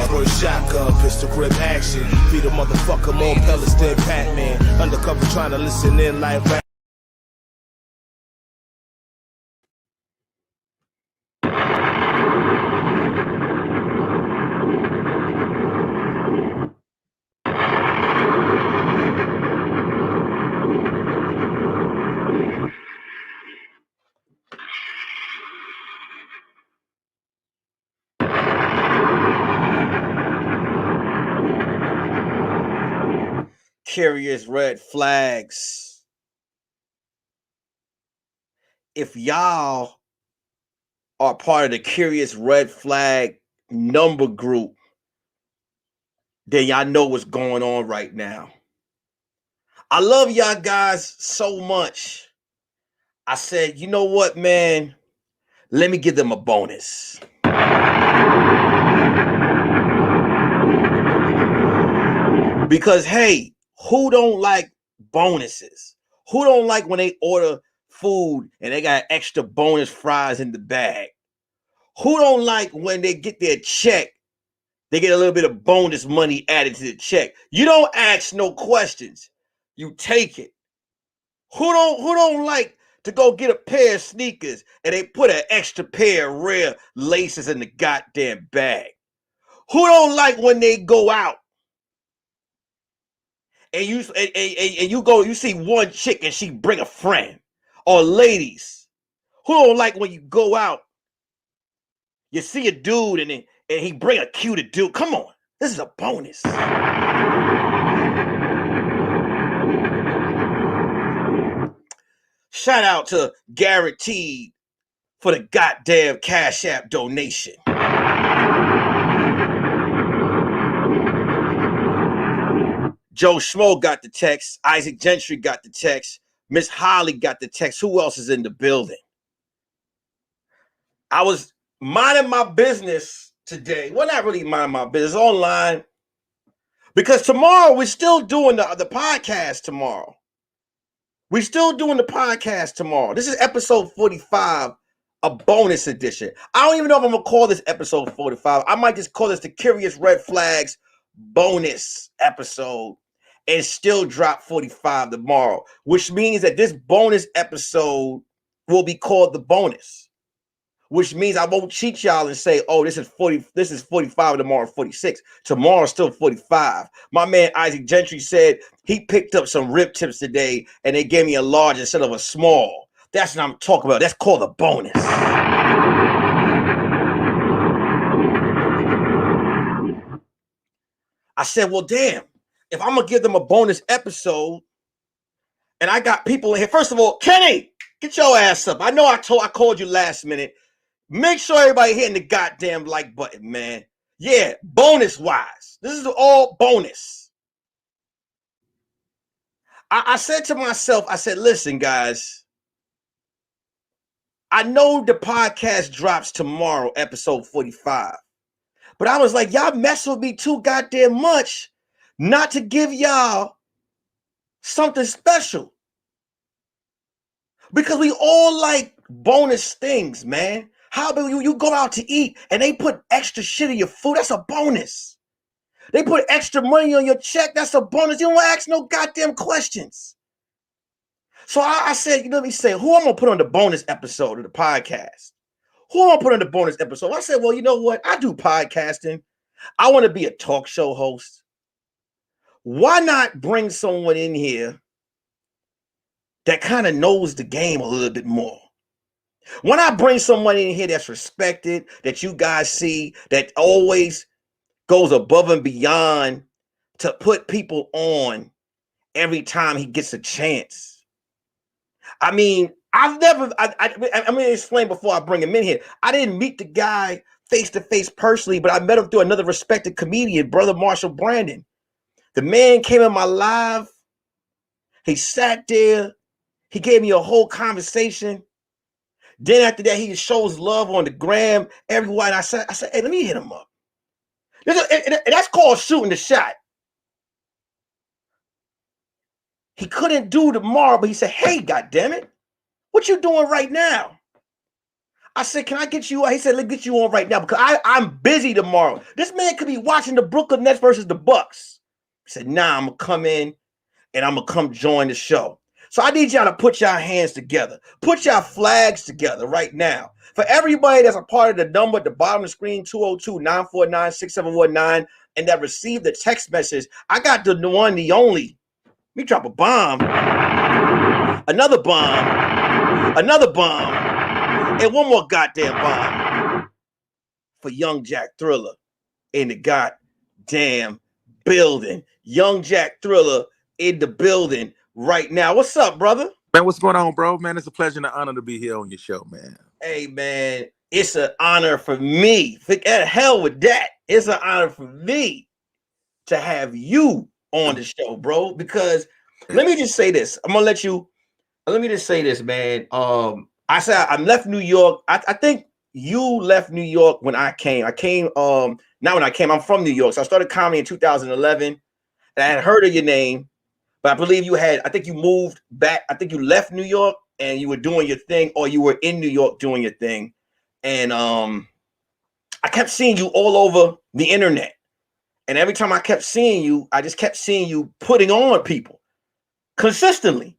Hardwood shotgun, pistol grip action. Beat a motherfucker more pellets than Batman. Undercover trying to listen in like rap. Curious red flags. If y'all are part of the curious red flag number group, then y'all know what's going on right now. I love y'all guys so much. I said, you know what, man? Let me give them a bonus. Because, hey, who don't like bonuses? Who don't like when they order food and they got extra bonus fries in the bag? Who don't like when they get their check, they get a little bit of bonus money added to the check? You don't ask no questions. You take it. Who don't like to go get a pair of sneakers and they put an extra pair of rare laces in the goddamn bag? Who don't like when they go out and you see one chick and she bring a friend? Or ladies, who don't like when you go out, you see a dude and he bring a cuter dude? Come on, this is a bonus. Shout out to Guaranteed for the goddamn Cash App donation. Joe Schmo got the text. Isaac Gentry got the text. Miss Holly got the text. Who else is in the building? I was minding my business today. Well, not really minding my business, online. Because tomorrow we're still doing the podcast tomorrow. We're still doing the podcast tomorrow. This is episode 45, a bonus edition. I don't even know if I'm going to call this episode 45. I might just call this the Curious Red Flags bonus episode and still drop 45 tomorrow, which means that this bonus episode will be called the bonus, which means I won't cheat y'all and say, oh, this is 45, tomorrow 46. Tomorrow's still 45. My man Isaac Gentry said he picked up some rib tips today and they gave me a large instead of a small. That's what I'm talking about. That's called a bonus. I said, well, damn, if I'm going to give them a bonus episode and I got people in here. First of all, Kenny, get your ass up. I know I called you last minute. Make sure everybody hitting the goddamn like button, man. Yeah, bonus wise. This is all bonus. I said to myself, I said, listen, guys, I know the podcast drops tomorrow, episode 45. But I was like, y'all mess with me too goddamn much not to give y'all something special. Because we all like bonus things, man. How about you go out to eat and they put extra shit in your food? That's a bonus. They put extra money on your check. That's a bonus. You don't ask no goddamn questions. So I said, let me say, who I'm going to put on the bonus episode of the podcast? Who I'm going to put on the bonus episode? I said, well, you know what? I do podcasting. I want to be a talk show host. Why not bring someone in here that kind of knows the game a little bit more? When I bring someone in here that's respected, that you guys see, that always goes above and beyond to put people on every time he gets a chance. I mean, I'm going to explain before I bring him in here. I didn't meet the guy face to face personally, but I met him through another respected comedian, Brother Marshall Brandon. The man came in my live. He sat there. He gave me a whole conversation. Then after that, he shows love on the gram, everyone. I said, hey, let me hit him up. And that's called shooting the shot. He couldn't do tomorrow, but he said, hey, goddammit, what you doing right now? I said, can I get you on? He said, let's get you on right now because I'm busy tomorrow. This man could be watching the Brooklyn Nets versus the Bucks. He said, nah, I'm going to come in and I'm going to come join the show. So I need y'all to put y'all hands together. Put y'all flags together right now. For everybody that's a part of the number at the bottom of the screen, 202-949-6719, and that received the text message, I got the one, the only. Let me drop a bomb. Another bomb. Another bomb. And one more goddamn bomb for Young Jack Thriller in the goddamn building. Young Jack Thriller in the building right now. What's up, brother? Man, what's going on, bro? Man, it's a pleasure and an honor to be here on your show, man. Hey, man, it's an honor for me. Hell with that. It's an honor for me to have you on the show, bro. Because let me just say this. Let me just say this, man. I said I left New York. I think you left New York when I came. Not when I came. I'm from New York. So I started comedy in 2011. And I had heard of your name, but I believe I think you moved back. I think you left New York and you were doing your thing, or you were in New York doing your thing. And I kept seeing you all over the internet. And every time I kept seeing you, I just kept seeing you putting on people consistently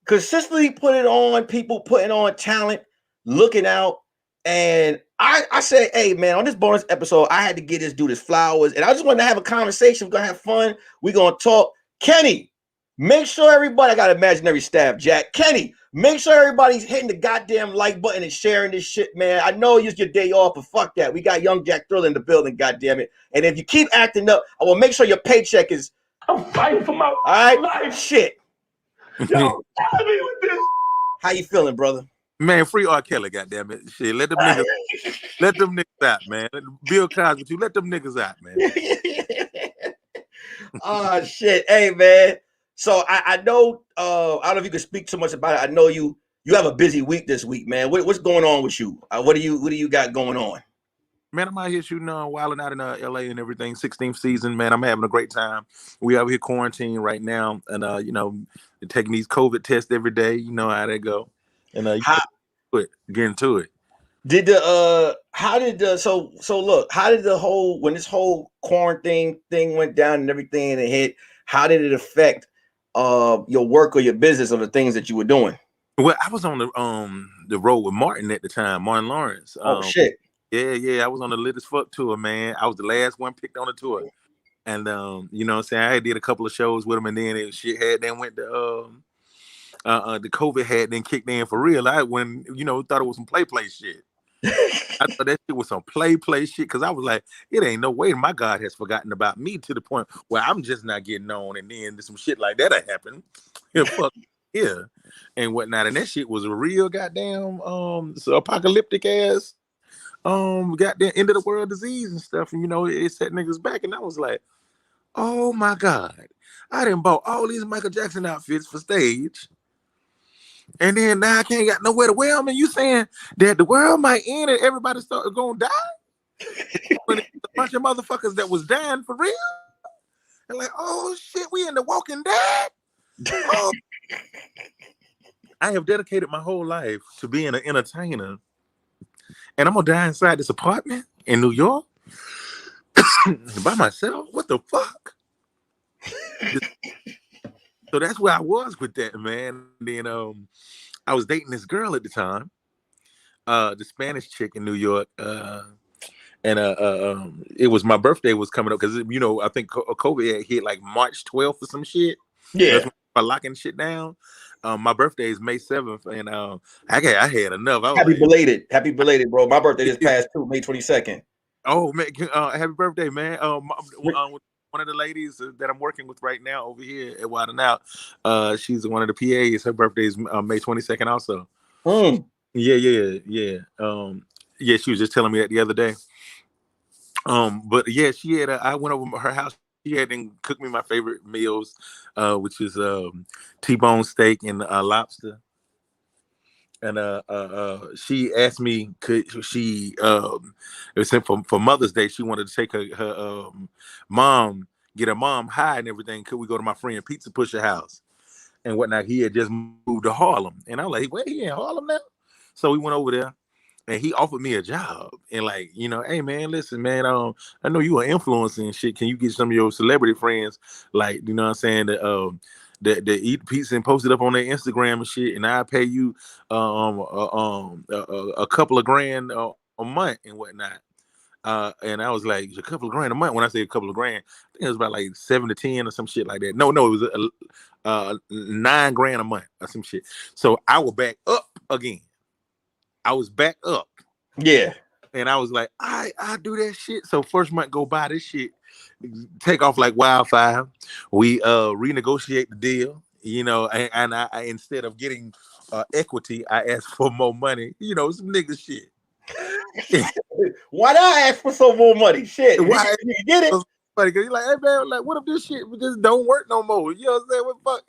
putting on people, putting on talent, looking out. And I said, hey, man, on this bonus episode, I had to get this dude his flowers. And I just wanted to have a conversation. We're going to have fun. We're going to talk. Kenny, make sure everybody, I got imaginary staff, Jack. Kenny, make sure everybody's hitting the goddamn like button and sharing this shit, man. I know it's your day off, but fuck that. We got Young Jack Thriller in the building, goddamn it. And if you keep acting up, I will make sure your paycheck is. I'm fighting for my life. Shit. Yo, tell me with this. How you feeling, brother? Man, free R. Kelly, goddamn it. Shit, let them niggas out, man. Bill Cosby, too. Let them niggas out, man. Oh shit. Hey, man. So I know I don't know if you can speak too much about it. I know you have a busy week this week, man. What's going on with you? What do you got going on? Man, I'm out here shooting wilding out in LA and everything. 16th season, man. I'm having a great time. We out here quarantined right now, and taking these COVID tests every day. You know how they go. And get into it. How did the whole when this whole quarantine thing went down and everything and it hit, how did it affect your work or your business or the things that you were doing? Well, I was on the road with Martin at the time, Martin Lawrence. Oh shit. Yeah, I was on the Lit as Fuck tour, man. I was the last one picked on the tour. And you know what I'm saying? I did a couple of shows with him, and then went to the COVID had then kicked in for real. I thought it was some play shit. I thought that shit was some play shit because I was like, it ain't no way my God has forgotten about me to the point where I'm just not getting on, and then some shit like that happened. Fuck yeah, and whatnot. And that shit was a real goddamn apocalyptic ass goddamn end of the world disease and stuff, and it set niggas back. And I was like, oh my God, I done bought all these Michael Jackson outfits for stage, and then now I can't got nowhere to wear them. And you saying that the world might end and everybody start gonna die? When it's a bunch of motherfuckers that was dying for real, and like, oh shit, we in the Walking Dead. Oh. I have dedicated my whole life to being an entertainer, and I'm gonna die inside this apartment in New York by myself. What the fuck? So that's where I was with that, man. And then I was dating this girl at the time, the Spanish chick in New York, and it was my birthday was coming up because I think COVID had hit like March 12th or some shit. Yeah, that's when I locking shit down. My birthday is May 7th, and I had enough. Happy belated, bro. My birthday is past too, May 22nd. Oh man, happy birthday, man. One of the ladies that I'm working with right now over here at Wild 'N Out, she's one of the PAs. Her birthday is May 22nd also. Yeah. She was just telling me that the other day. But yeah, she had. I went over to her house. She had cooked me my favorite meals, which is T-bone steak and lobster. And she asked me, could she? It was for Mother's Day. She wanted to take her mom, get her mom high and everything. Could we go to my friend Pizza Pusher house and whatnot? He had just moved to Harlem, and I'm like, wait, he in Harlem now? So we went over there, and he offered me a job. And like, hey man, listen, man, I know you are influencing and shit. Can you get some of your celebrity friends, like, you know what I'm saying, that eat pizza and post it up on their Instagram and shit, and I pay you a couple of grand a month and whatnot. And I was like, a couple of grand a month. When I say a couple of grand, I think it was about like 7 to 10 or some shit like that. No, it was 9 grand a month or some shit. So I was back up again. I was back up. Yeah. And I was like, I do that shit. So first month go by, this shit take off like wildfire. We renegotiate the deal, and I instead of getting equity, I asked for more money. Some nigga shit. Why did I ask for some more money? Shit. Why you get it? Funny, cause you're like, hey man, like, what if this shit just don't work no more? You know what I'm saying? Well,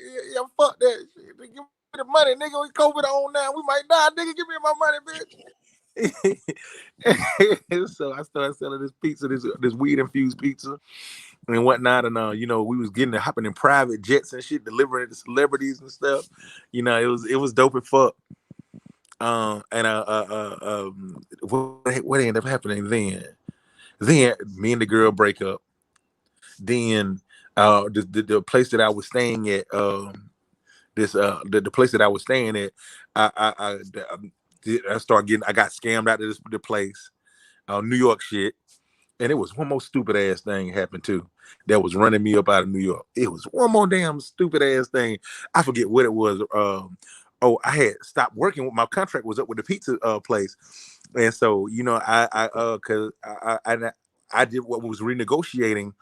fuck that shit. Give me the money, nigga. We COVID on now. We might die, nigga. Give me my money, bitch. So I started selling this pizza, this weed infused pizza and whatnot, and we was getting to hopping in private jets and shit, delivering it to celebrities and stuff. It was dope as fuck. What ended up happening then? Then me and the girl break up. Then the place that I was staying at, the place that I was staying at, I got scammed out of the place, New York shit. And it was one more stupid ass thing happened too that was running me up out of New York. It was one more damn stupid ass thing. I forget what it was. I had stopped working. My contract was up with the pizza place, and so I did what was renegotiating,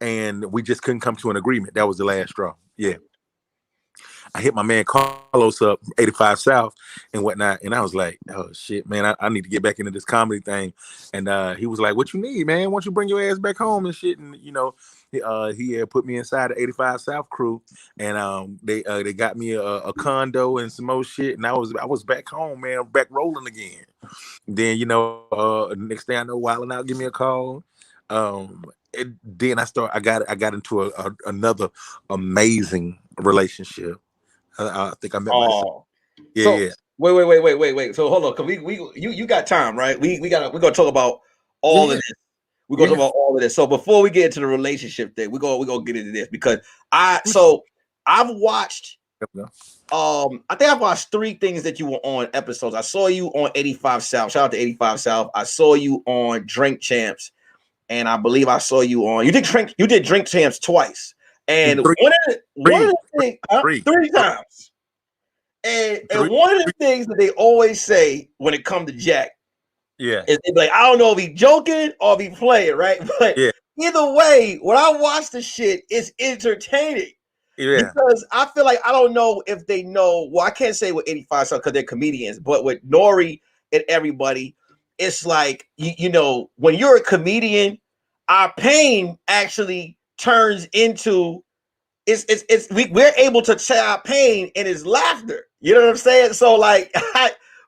and we just couldn't come to an agreement. That was the last straw. Yeah. I hit my man Carlos up, 85 South and whatnot. And I was like, oh shit, man, I need to get back into this comedy thing. And he was like, what you need, man? Why don't you bring your ass back home and shit? And he had put me inside the 85 South crew, and they got me a condo and some more shit. And I was back home, man, back rolling again. Then next thing I know, Wildin' Out give me a call. Then I got into another amazing relationship. I think I met myself. Yeah. Wait. So hold on, cause you got time, right? We're gonna talk about all of this. We're gonna talk about all of this. So before we get into the relationship thing, we're gonna get into this because I've watched I think I've watched 3 things that you were on episodes. I saw you on 85 South. Shout out to 85 South. I saw you on Drink Champs, and I believe I saw you on you did Drink Champs twice. And one of the things 3 times. And one of the things that they always say when it comes to Jack, is they be like, I don't know if he joking or if he playing, right? But either way, when I watch the shit, it's entertaining. Yeah. Because I feel like I don't know if they know. Well, I can't say with 85 because they're comedians, but with Nori and everybody, it's like when you're a comedian, our pain actually turns into we're able to share our pain in his laughter. You know what I'm saying? So like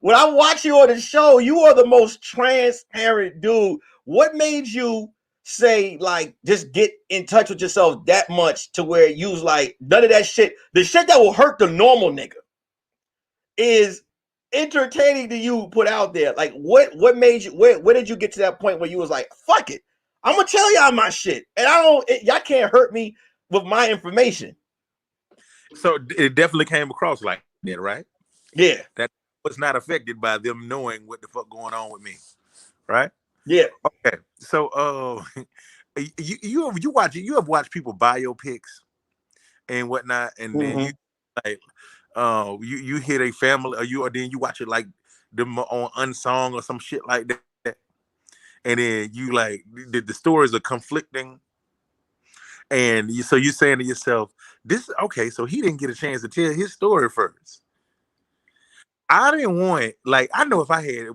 when I watch you on the show, you are the most transparent dude. What made you say like just get in touch with yourself that much to where you was like none of that shit, the shit that will hurt the normal nigga is entertaining to you put out there? Like what made you where did you get to that point where you was like, fuck it, I'm gonna tell y'all my shit and y'all can't hurt me with my information? So it definitely came across like that, right? Yeah. That was not affected by them knowing what the fuck going on with me, right? Yeah. Okay. So you have watched people biopics and whatnot, and then you like you hit a family or then you watch it like them on Unsung or some shit like that, and then you like the stories are conflicting. And so you're saying to yourself, so he didn't get a chance to tell his story first. I didn't want, like, I know if I had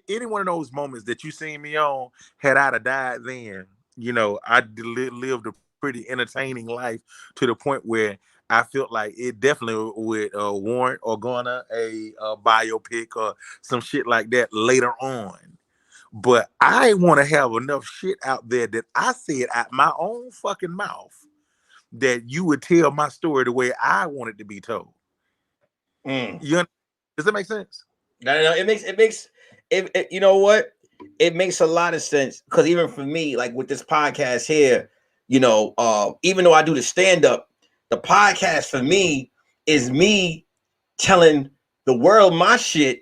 any one of those moments that you seen me on, had I died then, I lived a pretty entertaining life to the point where I felt like it definitely would warrant or garner a biopic or some shit like that later on. But I want to have enough shit out there that I said out my own fucking mouth that you would tell my story the way I want it to be told. Does that make sense? No, it You know what? It makes a lot of sense because even for me, like with this podcast here, even though I do the stand up, the podcast for me is me telling the world my shit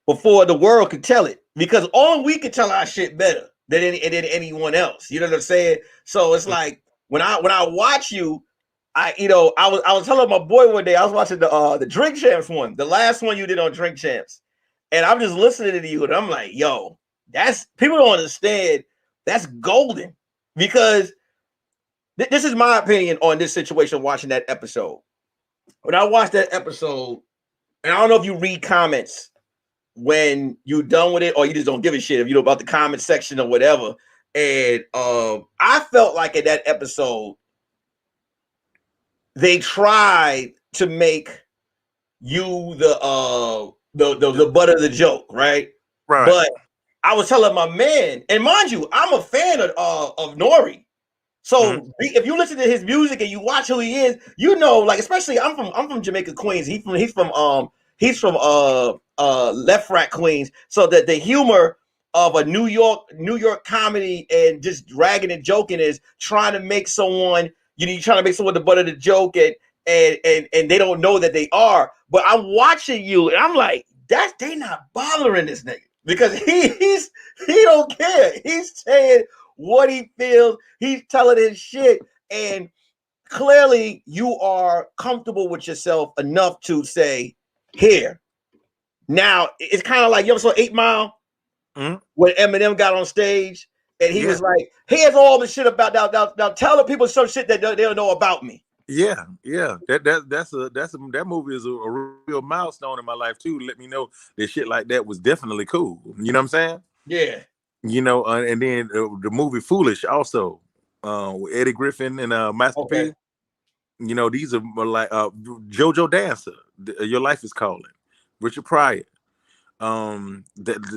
before the world could tell it, because only we could tell our shit better than anyone else. You know what I'm saying? So it's like when I watch you, I was telling my boy one day, I was watching the Drink Champs one, the last one you did on Drink Champs, and I'm just listening to you, and I'm like, yo, that's, people don't understand, that's golden, because this is my opinion on this situation. Watching that episode, when I watched that episode, and I don't know if you read comments when you done with it or you just don't give a shit if you know about the comment section or whatever. And I felt like in that episode they tried to make you the butt of the joke, right? But I was telling my man, and mind you, I'm a fan of Nori. So if you listen to his music and you watch who he is, like, especially I'm from Jamaica, Queens. He's from Left Rack, Queens. So that the humor of a New York comedy and just dragging and joking is trying to make someone, you're trying to make someone the butt of the joke, and they don't know that they are. But I'm watching you and I'm like, they not bothering this nigga, because he don't care. He's saying what he feels, he's telling his shit, and clearly you are comfortable with yourself enough to say, here. Now it's kind of like, you ever saw 8 Mile when Eminem got on stage and he was like, here's all the shit about now tell the people some shit that they don't know about me. Yeah. That movie is a real milestone in my life too. Let me know that shit like that was definitely cool. You know what I'm saying? Yeah. And then the movie Foolish also, with Eddie Griffin and Master P. These are like JoJo Dancer, Your Life Is Calling, Richard Pryor.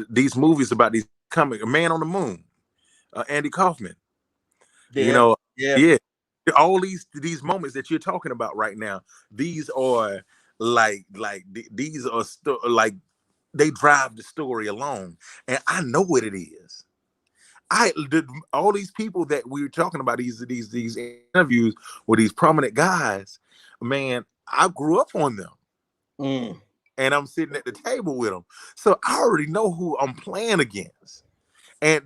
These movies about these comic, A Man on the Moon, Andy Kaufman. Yeah. All these moments that you're talking about right now, these are these are like they drive the story along, and I know what it is. All these people that we were talking about, these interviews with these prominent guys, man, I grew up on them, and I'm sitting at the table with them, so I already know who I'm playing against. And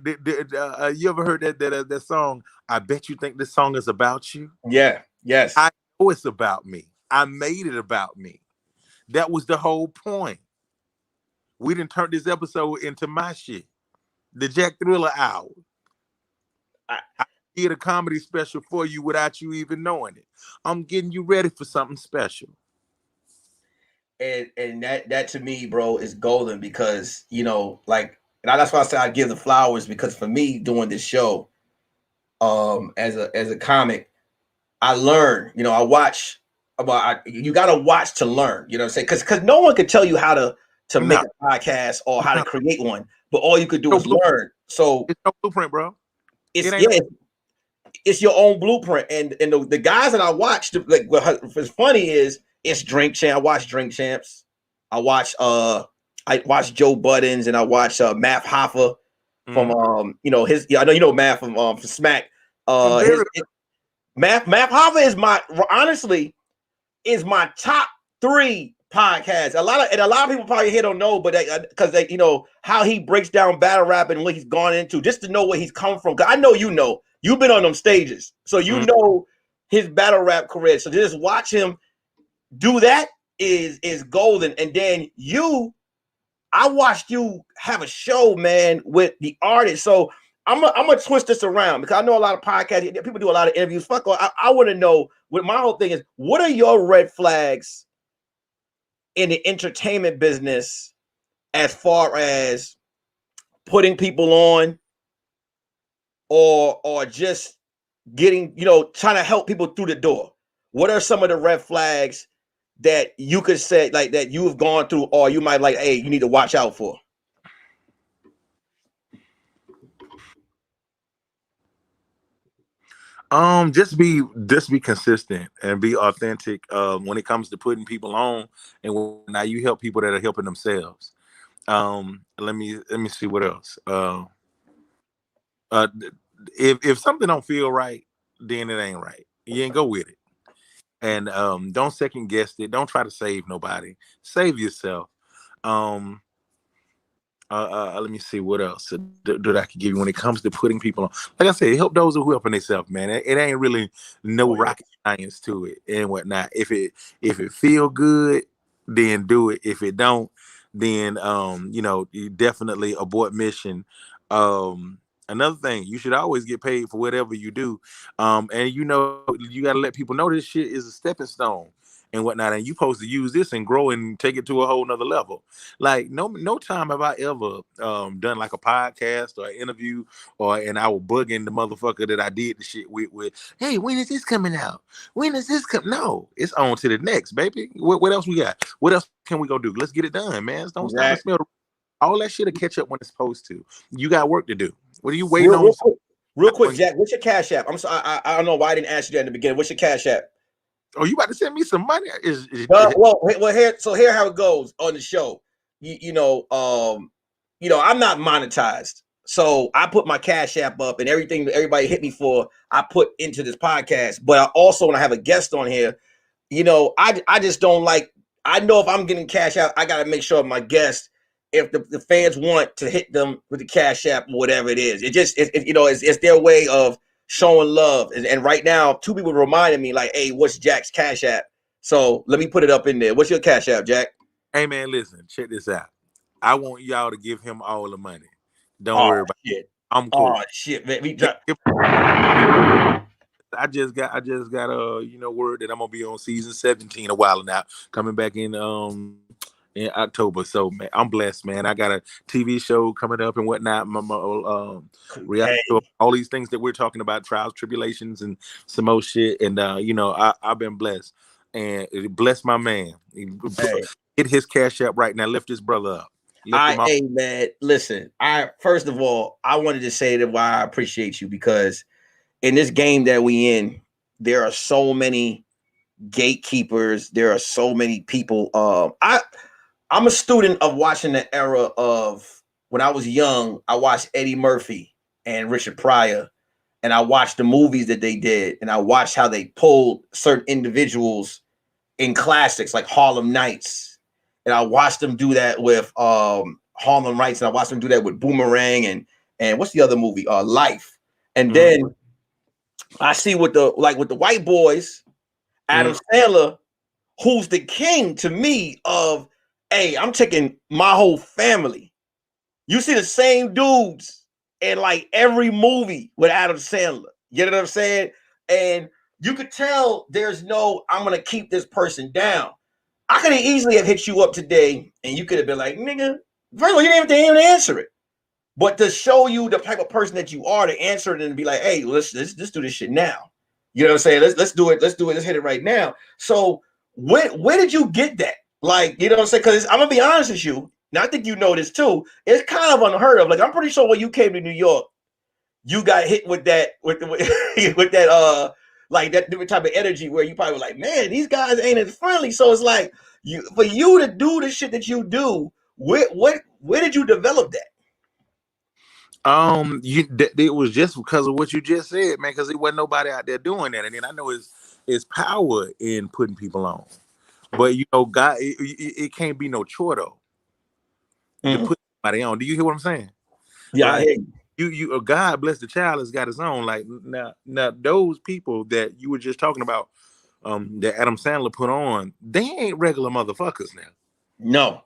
you ever heard that song? I bet you think this song is about you. Yeah. Yes. I know it's about me. I made it about me. That was the whole point. We didn't turn this episode into my shit. The Jack Thriller Hour. I did a comedy special for you without you even knowing it. I'm getting you ready for something special. And that to me, bro, is golden, because like, and that's why I say I give the flowers, because for me doing this show, as a comic, I learn. I watch. You gotta watch to learn. You know what I'm saying? Because no one could tell you how to make a podcast or how to create one, but all you could do is learn. So it's no blueprint, bro. It's your own blueprint. And the guys that I watched, like, what's funny is it's Drink Champ. I watch Drink Champs. I watch Joe Buttons, and I watch Math Hoffa from I know you know Math from Smack. Math Hoffa is my top 3 podcasts. A lot of people probably here don't know, but because they how he breaks down battle rap and what he's gone into, just to know where he's come from. Because I know you've been on them stages, so you know his battle rap career. So just watch him do that is golden. And then I watched you have a show, man, with the artist. So I'm gonna twist this around, because I know a lot of podcasts, people do a lot of interviews. Fuck, I want to know what my whole thing is. What are your red flags in the entertainment business as far as putting people on, or just getting, trying to help people through the door? What are some of the red flags that you could say, like, that you have gone through, or you might like, hey, you need to watch out for? Just be consistent and be authentic when it comes to putting people on, and now you help people that are helping themselves. Let me see what else. Uh, if something don't feel right, then it ain't right. You ain't go with it, and don't second guess it. Don't try to save nobody. Save yourself. Um, Let me see what else that I could give you when it comes to putting people on. Like I said, help those who helping themselves, man. It ain't really no Oh, yeah. rocket science to it and whatnot. If it feel good, then do it. If it don't, then you definitely abort mission. Another thing, you should always get paid for whatever you do. And you got to let people know this shit is a stepping stone and whatnot, and you supposed to use this and grow and take it to a whole nother level. Like no time have I ever done like a podcast or an interview and I was bugging the motherfucker that I did the shit with hey, when is this coming out? When is this come? No, it's on to the next, baby. What else we got? What else can we go do? Let's get it done, man. Don't stop and Exactly. smell all that shit to catch up when it's supposed to. You got work to do. What are you waiting Real, on? real quick, Jack. What's your cash app? I'm sorry, I don't know why I didn't ask you that in the beginning. What's your cash app? Oh, you about to send me some money? Well, here how it goes on the show. I'm not monetized, so I put my cash app up and everything that everybody hit me for, I put into this podcast. But I also, when I have a guest on here, I just don't like. I know if I'm getting cash out, I got to make sure my guest, if the fans want to hit them with the cash app or whatever it is, it's their way of showing love. And right now, two people reminded me like, hey, what's Jack's cash app? So let me put it up in there. What's your cash app, Jack? Hey man, listen, check this out. I want y'all to give him all the money. Don't Oh worry about it. shit. I'm cool. Oh shit, man. I just got word that I'm gonna be on season 17 a while now, coming back in October. So man, I'm blessed, man. I got a TV show coming up and whatnot. My reality show, all these things that we're talking about, trials, tribulations, and some more shit. And I've been blessed, and it bless my man. Hey. Hit his cash up right now. Lift his brother up. Hey man, listen. First of all, I wanted to say that why I appreciate you, because in this game that we in, there are so many gatekeepers. There are so many people. I'm a student of watching the era of when I was young. I watched Eddie Murphy and Richard Pryor, and I watched the movies that they did, and I watched how they pulled certain individuals in classics like Harlem Nights, and I watched them do that with Harlem Nights, and I watched them do that with Boomerang and what's the other movie? Life. And then I see with the white boys, Adam Sandler, who's the king to me of, hey, I'm taking my whole family. You see the same dudes in like every movie with Adam Sandler. You know what I'm saying? And you could tell there's no, I'm going to keep this person down. I could have easily have hit you up today and you could have been like, nigga, first of all, you didn't even answer it. But to show you the type of person that you are, to answer it and be like, hey, let's do this shit now. You know what I'm saying? Let's do it. Let's hit it right now. So where did you get that? Like, you know what I'm saying? Because I'm gonna be honest with you. Now I think you know this too. It's kind of unheard of. Like, I'm pretty sure when you came to New York, you got hit with that with that like that different type of energy where you probably were like, man, these guys ain't as friendly. So it's like for you to do the shit that you do, where did you develop that? It was just because of what you just said, man. Because there wasn't nobody out there doing that, and then I know it's power in putting people on, but God, it can't be no chore though to put somebody on. Do you hear what I'm saying? Yeah, I Like hear you. you God bless the child has got his own. Like now those people that you were just talking about, that Adam Sandler put on, they ain't regular motherfuckers now. No.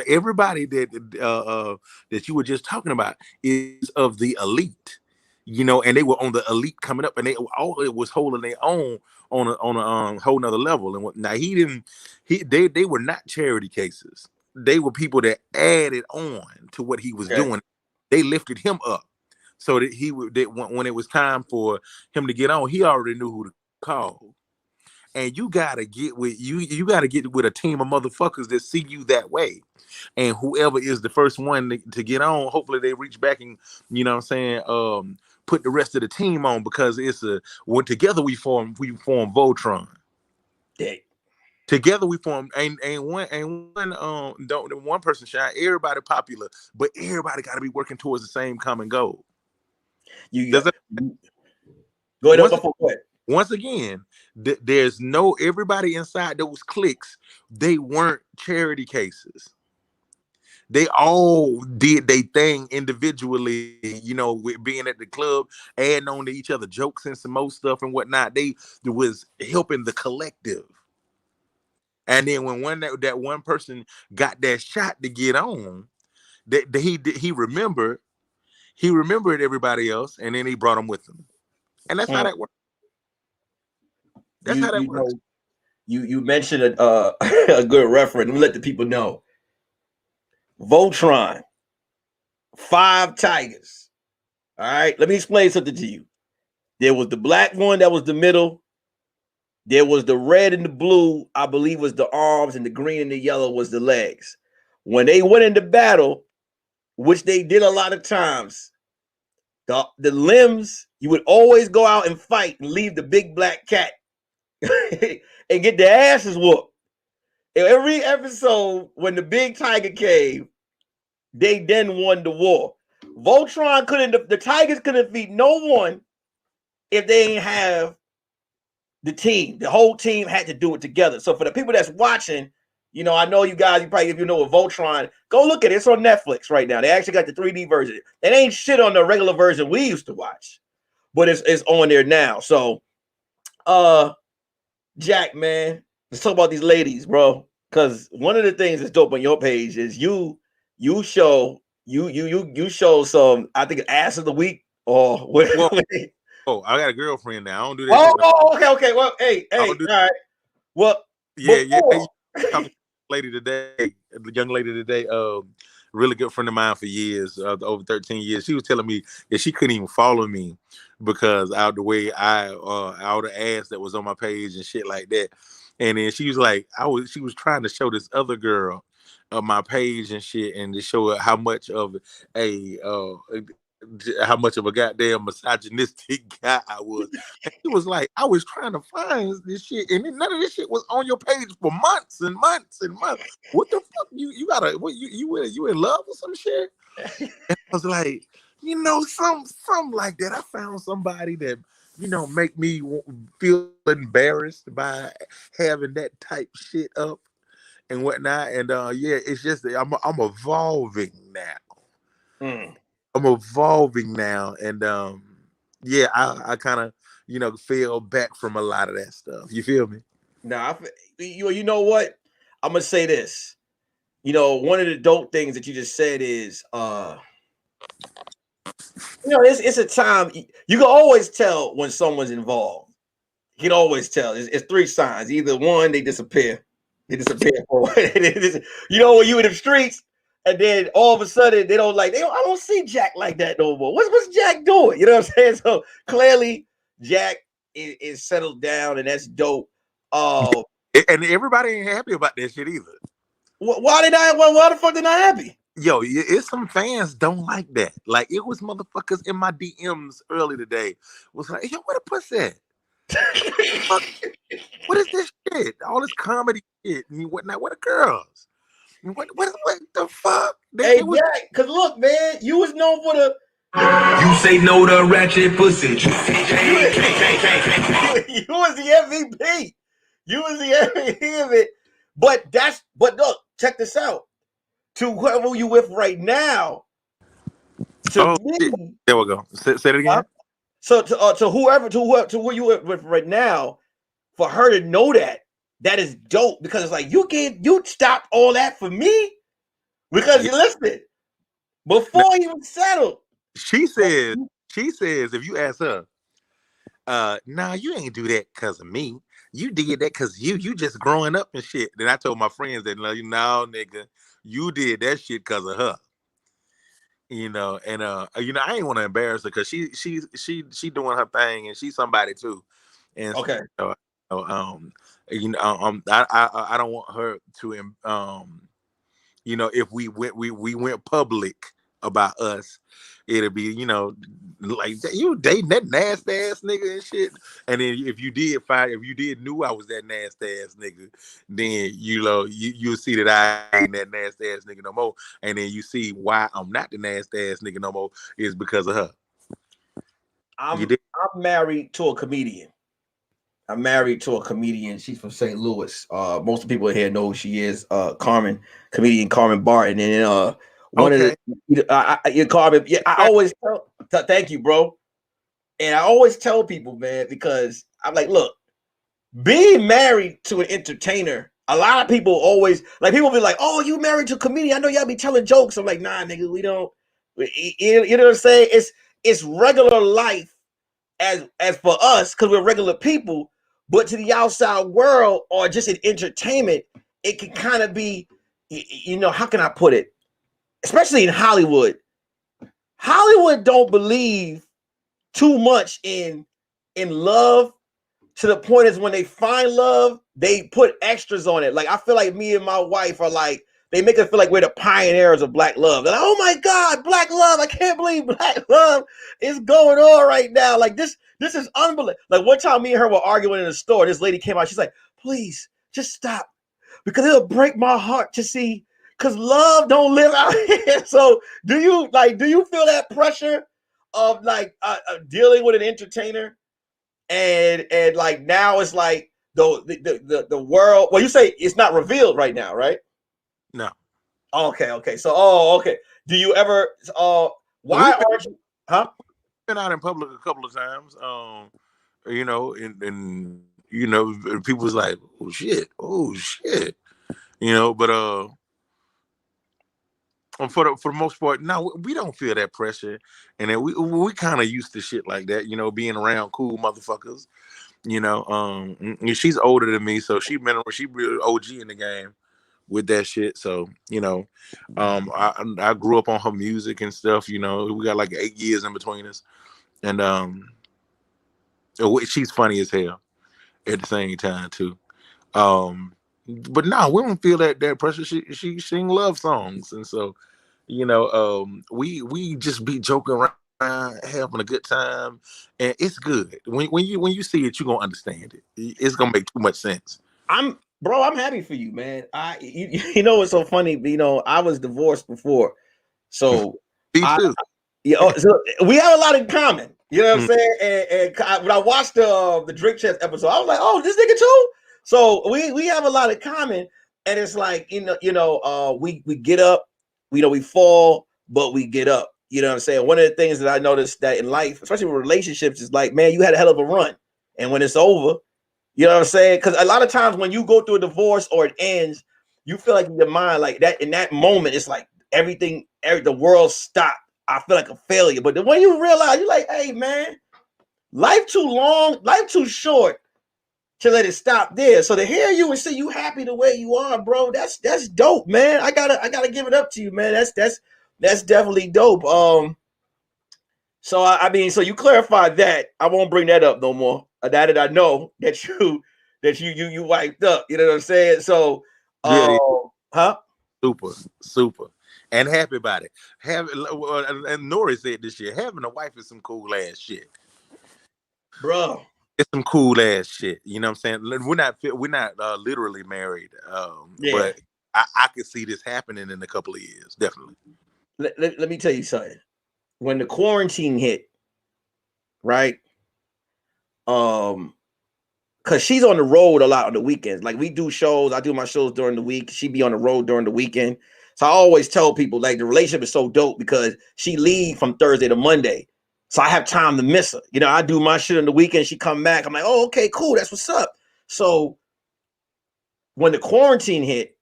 Everybody that you were just talking about is of the elite, and they were on the elite coming up, and it was holding their own on a whole nother level. And now they were not charity cases. They were people that added on to what he was doing. They lifted him up so that when it was time for him to get on, he already knew who to call. And you gotta get with you gotta get with a team of motherfuckers that see you that way. And whoever is the first one to get on, hopefully they reach back and put the rest of the team on, because when together we form Voltron. Yeah. Together we form ain't one don't one person shine. Everybody popular, but everybody got to be working towards the same common goal. You Does got, it, go ahead. once Go ahead. once again, there's no everybody inside those cliques. They weren't charity cases. They all did their thing individually, with being at the club, adding on to each other jokes and some more stuff and whatnot. They was helping the collective. And then when that one person got that shot to get on, that he remembered everybody else, and then he brought them with him. And that's how that works. That's how that You works. know, you mentioned a good reference. Let me let the people know. Voltron, 5 tigers. All right, let me explain something to you. There was the black one that was the middle. There was the red and the blue, I believe, was the arms, and the green and the yellow was the legs. When they went into battle, which they did a lot of times, the limbs, you would always go out and fight and leave the big black cat and get their asses whooped. Every episode, when the big tiger came, they then won the war. Voltron the Tigers couldn't defeat no one if they didn't have the team. The whole team had to do it together. So for the people that's watching, I know you guys, if you know what Voltron, go look at it. It's on Netflix right now. They actually got the 3D version. It ain't shit on the regular version we used to watch, but it's on there now. So, Jack, man, let's talk about these ladies, bro. Because one of the things that's dope on your page is you show some, I think, ass of the week or what. Well, I got a girlfriend now. I don't do that shit. Okay. Well, hey, all right. Well, yeah. Talking to the young lady today, really good friend of mine for years, over 13 years. She was telling me that she couldn't even follow me because out the way all the ass that was on my page and shit like that. And then she was like, she was trying to show this other girl my page and shit, and to show her how much of a goddamn misogynistic guy I was. And he was like, I was trying to find this shit, and none of this shit was on your page for months and months and months. What the fuck? You gotta you in love with some shit? And I was like, something like that. I found somebody that make me feel embarrassed by having that type shit up and whatnot. And it's just that I'm evolving now. I'm evolving now, and I kind of fell back from a lot of that stuff. You feel me? Now, you know what? I'm gonna say this. One of the dope things that you just said is, it's a time you can always tell when someone's involved. You can always tell. It's 3 signs. Either one, they disappear. When you in the streets, and then all of a sudden I don't see Jack like that no more. What's Jack doing? You know what I'm saying? So clearly Jack is settled down, and that's dope. And everybody ain't happy about that shit either. Why the fuck they not happy? Yo, it's some fans don't like that. Like, it was motherfuckers in my DMs early today was like, yo, where the pussy at? What is this shit? All this comedy shit and whatnot. Where the girls? What the fuck? Jack, because look, man, you was known for the. You say no to ratchet pussy. You was the MVP. You was the MVP of it. But look, check this out. To whoever you with right now, me, there we go. Say it again. So to who you with right now, for her to know that is dope, because it's like you stopped all that for me because you listened before you was settled. She says if you ask her, nah, you ain't do that because of me. You did that because you just growing up and shit. Then I told my friends that, no, nigga, you did that shit because of her. And I ain't want to embarrass her because she doing her thing, and she's somebody too. And okay. So, I don't want her to if we went public about us, it'll be, you know, like you dating that nasty ass nigga and shit. And then if you did knew I was that nasty ass nigga, then you know you'll see that I ain't that nasty ass nigga no more. And then you see why I'm not the nasty ass nigga no more is because of her. I'm married to a comedian. I'm married to a comedian. She's from St. Louis. Most of the people here know who she is. Comedian Carmen Barton. And one of the Carmen. Yeah, I always tell. Thank you, bro. And I always tell people, man, because I'm like, look, being married to an entertainer. A lot of people always like people be like, oh, you married to a comedian? I know y'all be telling jokes. I'm like, nah, nigga, we don't. You know what I'm saying? It's regular life as for us because we're regular people. But to the outside world or just in entertainment, it can kind of be, you know, how can I put it? Especially in Hollywood. Hollywood don't believe too much in love to the point is when they find love, they put extras on it. Like I feel like me and my wife are like, they make us feel like we're the pioneers of black love. They're like, oh my God, black love. I can't believe black love is going on right now. Like this is unbelievable. Like one time me and her were arguing in the store. This lady came out. She's like, please just stop because it'll break my heart to see because love don't live out here. So do you feel that pressure of like dealing with an entertainer and like now it's like the world, well, you say it's not revealed right now, right? No. Okay. So, okay. Do you ever? Why aren't you? Huh? Been out in public a couple of times. You know, and you know, people was like, oh shit. You know, but for the most part, no, we don't feel that pressure, and then we kind of used to shit like that. You know, being around cool motherfuckers. You know, she's older than me, so she really OG in the game with that shit. So, you know, I grew up on her music and stuff, you know, we got like 8 years in between us. And she's funny as hell at the same time too. But no, we don't feel that pressure. She sing love songs. And so, you know, we just be joking around, having a good time, and it's good. When you see it, you're gonna understand it. It's gonna make too much sense. I'm happy for you, man. You know what's so funny? You know, I was divorced before, so Me too. so we have a lot in common. You know what I'm saying? And when I watched the Drink Chest episode, I was like, oh, this nigga too. So we have a lot in common, and it's like we get up, we fall, but we get up. You know what I'm saying? One of the things that I noticed that in life, especially with relationships, is like, man, you had a hell of a run, and when it's over. You know what I'm saying? Because a lot of times when you go through a divorce or it ends, you feel like in your mind, like that in that moment, it's like the world stopped. I feel like a failure. But then when you realize, you're like, hey, man, life too long, life too short to let it stop there. So to hear you and see you happy the way you are, bro, that's dope, man. I gotta give it up to you, man. That's definitely dope. So I mean, so you clarified that. I won't bring that up no more. That I know that you wiped up. You know what I'm saying? So, Yeah. huh? Super, and happy about it. And Nori said this year, having a wife is some cool ass shit, Bro. It's some cool ass shit. You know what I'm saying? We're not literally married, but I could see this happening in a couple of years, definitely. Let me tell you something. When the quarantine hit, right? Because she's on the road a lot on the weekends. Like we do shows, I do my shows during the week. She be on the road during the weekend. So I always tell people like the relationship is so dope because she leave from Thursday to Monday. So I have time to miss her. You know, I do my shit on the weekend. She come back. I'm like, oh, okay, cool. That's what's up. So when the quarantine hit,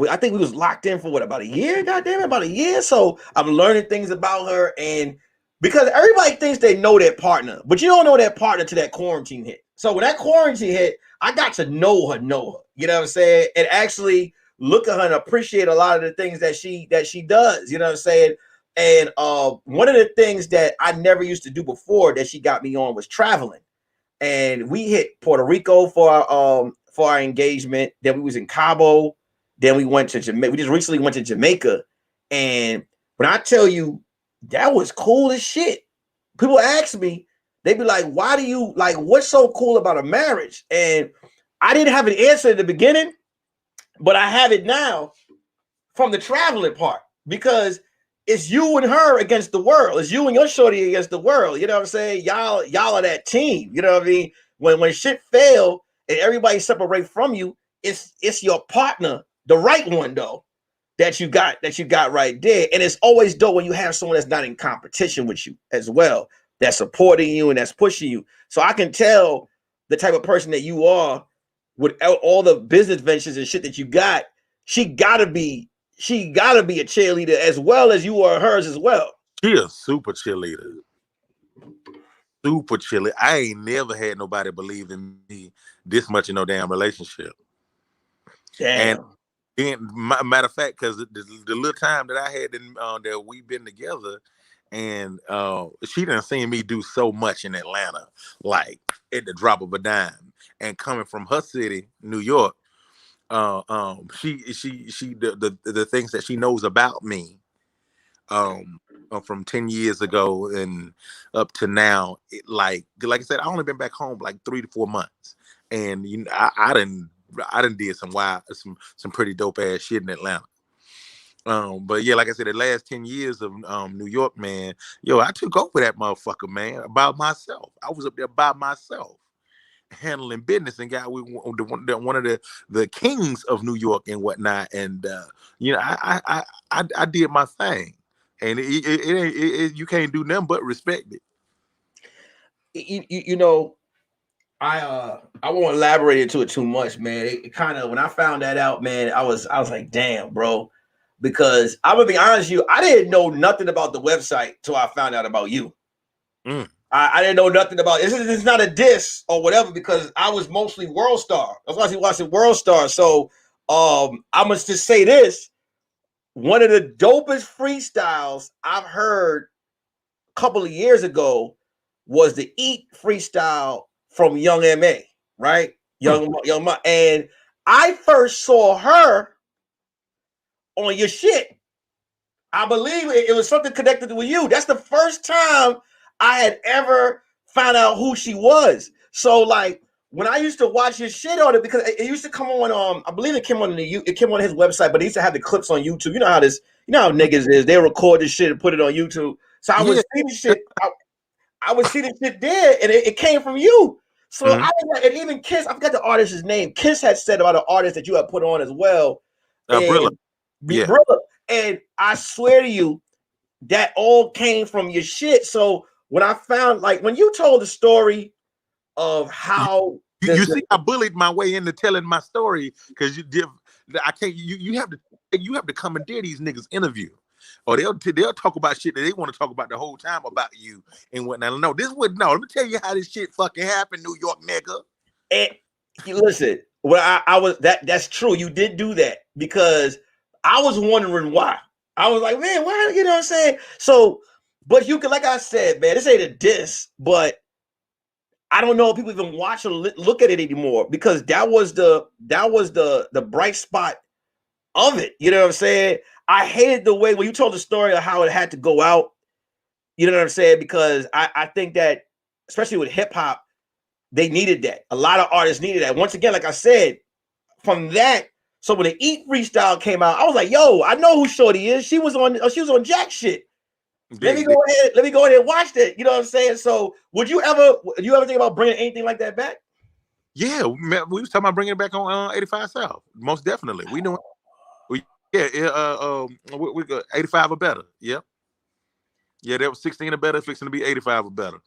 I think we was locked in for about a year. Goddamn, about a year. So I'm learning things about her, and because everybody thinks they know their partner, but you don't know that partner till that quarantine hit. So when that quarantine hit, I got to know her. You know what I'm saying? And actually look at her and appreciate a lot of the things that she does. You know what I'm saying? And one of the things that I never used to do before that she got me on was traveling. And we hit Puerto Rico for our engagement. Then we was in Cabo. Then we went to Jamaica. We just recently went to Jamaica. And when I tell you, that was cool as shit. People ask me, they be like, why do you like what's so cool about a marriage? And I didn't have an answer at the beginning, but I have it now from the traveling part because it's you and her against the world. It's you and your shorty against the world. You know what I'm saying? Y'all are that team. You know what I mean? When shit fail and everybody separate from you, it's your partner, the right one though, that you got right there. And it's always dope when you have someone that's not in competition with you as well, that's supporting you and that's pushing you. So I can tell the type of person that you are with all the business ventures and shit that you got. She gotta be a cheerleader as well as you are hers as well. She a super cheerleader. Super cheerleader. I ain't never had nobody believe in me this much in no damn relationship. Damn. And matter of fact, because the little time that I had that we've been together, and she done seen me do so much in Atlanta, like at the drop of a dime. And coming from her city, New York, she the things that she knows about me, from 10 years ago and up to now, like I said, I only been back home like 3 to 4 months, and you know, I done did some pretty dope ass shit in Atlanta. But yeah, like I said, the last 10 years of New York, man, yo, I took over that motherfucker, man, by myself. I was up there by myself, handling business, and got with one of the kings of New York and whatnot. And you know, I did my thing, and you can't do nothing but respect it. You know, I won't elaborate into it too much, man. It kind of when I found that out, man, I was like, damn, bro, because I'm gonna be honest with you, I didn't know nothing about the website till I found out about you. I didn't know nothing about it. This is not a diss or whatever because I was mostly World Star. I was watching World Star. So I must just say this: one of the dopest freestyles I've heard a couple of years ago was the Eat freestyle from Young M.A., right? Young Ma. And I first saw her on your shit. I believe it was something connected with you. That's the first time I had ever found out who she was. So like when I used to watch his shit on it, because it used to come on, I believe it came on his website, but he used to have the clips on YouTube. You know how niggas is. They record this shit and put it on YouTube. So I would see the shit. I would see the shit there, and it came from you. So I was like, and even Kiss, I forgot the artist's name. Kiss had said about an artist that you had put on as well. Brilla. Yeah. Brilla. And I swear to you, that all came from your shit. So when I found, like, when you told the story of how you see, I bullied my way into telling my story because I can't. You have to commandeer these niggas' interview, or they'll talk about shit that they want to talk about the whole time about you and whatnot. No, let me tell you how this shit fucking happened, New York nigga. And listen, well, I was that's true. You did do that because I was wondering why. I was like, man, why? You know what I'm saying? So, but you can, like I said, man, this ain't a diss, but I don't know if people even watch or look at it anymore because that was the bright spot of it. You know what I'm saying? I hated the way when you told the story of how it had to go out. You know what I'm saying? Because I think that, especially with hip hop, they needed that. A lot of artists needed that. Once again, like I said, from that, so when the Eat freestyle came out, I was like, yo, I know who Shorty is. She was on Jack shit. Let me go ahead and watch that. You know what I'm saying? So would you ever think about bringing anything like that back? Yeah, we was talking about bringing it back on 85 South. Most definitely. We doing we got 85 or better. Yep. Yeah, that was 16 or better, fixing to be 85 or better.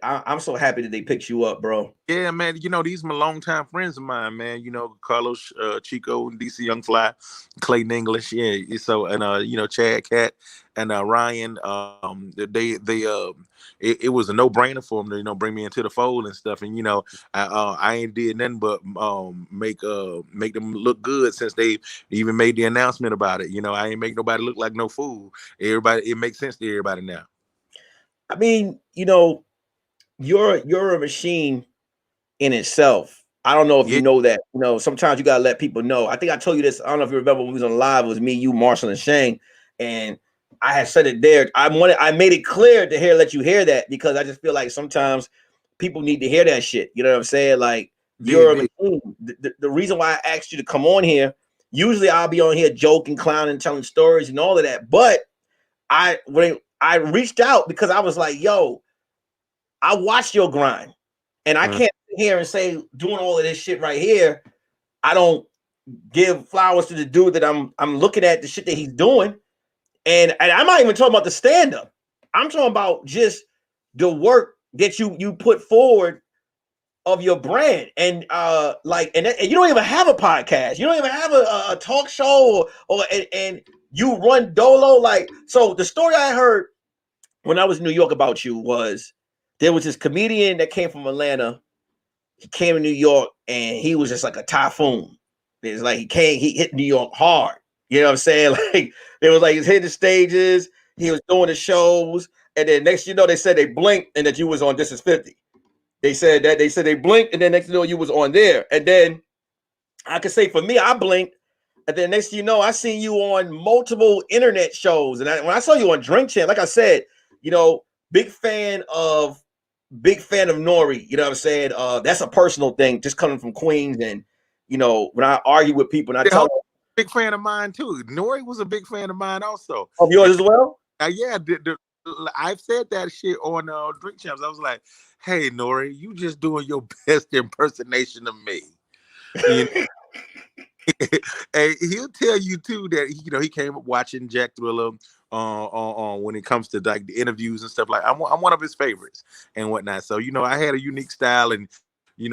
I'm so happy that they picked you up, bro. Yeah, man. You know, these are my longtime friends of mine, man. You know, Carlos, Chico, and DC Young Fly, Clayton English, yeah. So and you know, Chad Cat and Ryan. It was a no brainer for them to, you know, bring me into the fold and stuff. And you know, I ain't did nothing but make them look good since they even made the announcement about it. You know, I ain't make nobody look like no fool. It makes sense to everybody now. I mean, you know, you're a machine in itself. I don't know if you know that. You know, sometimes you gotta let people know. I think I told you this. I don't know if you remember when we was on live. It was me, you, Marshall, and Shane. And I had said it there. I made it clear to let you hear that, because I just feel like sometimes people need to hear that shit. You know what I'm saying? Like, you're a machine. The reason why I asked you to come on here, usually I'll be on here joking, clowning, telling stories and all of that. But when I reached out, because I was like, yo, I watched your grind, and I can't sit here and say doing all of this shit right here, I don't give flowers to the dude that I'm looking at the shit that he's doing. And I'm not even talking about the stand-up. I'm talking about just the work that you put forward of your brand. And and you don't even have a podcast. You don't even have a talk show and you run dolo. Like, so the story I heard when I was in New York about you was there was this comedian that came from Atlanta. He came to New York and he was just like a typhoon. It's like he hit New York hard. You know what I'm saying? Like, it was like he's hitting the stages, he was doing the shows, and then next you know, they said they blinked and that you was on This Is 50. They said they blinked, and then next you know you was on there. And then I could say for me, I blinked, and then next you know, I seen you on multiple internet shows. And when I saw you on Drink Champ, like I said, you know, big fan of Nori. You know what I'm saying? That's a personal thing, just coming from Queens. And you know, when I argue with people and I tell them, big fan of mine too. Nori was a big fan of mine also. Of yours as well? Yeah, I've said that shit on Drink Champs. I was like, hey, Nori, you just doing your best impersonation of me. You know? And he'll tell you too that he came up watching Jack Thriller when it comes to like the interviews and stuff. Like, I'm one of his favorites and whatnot. So I had a unique style, and he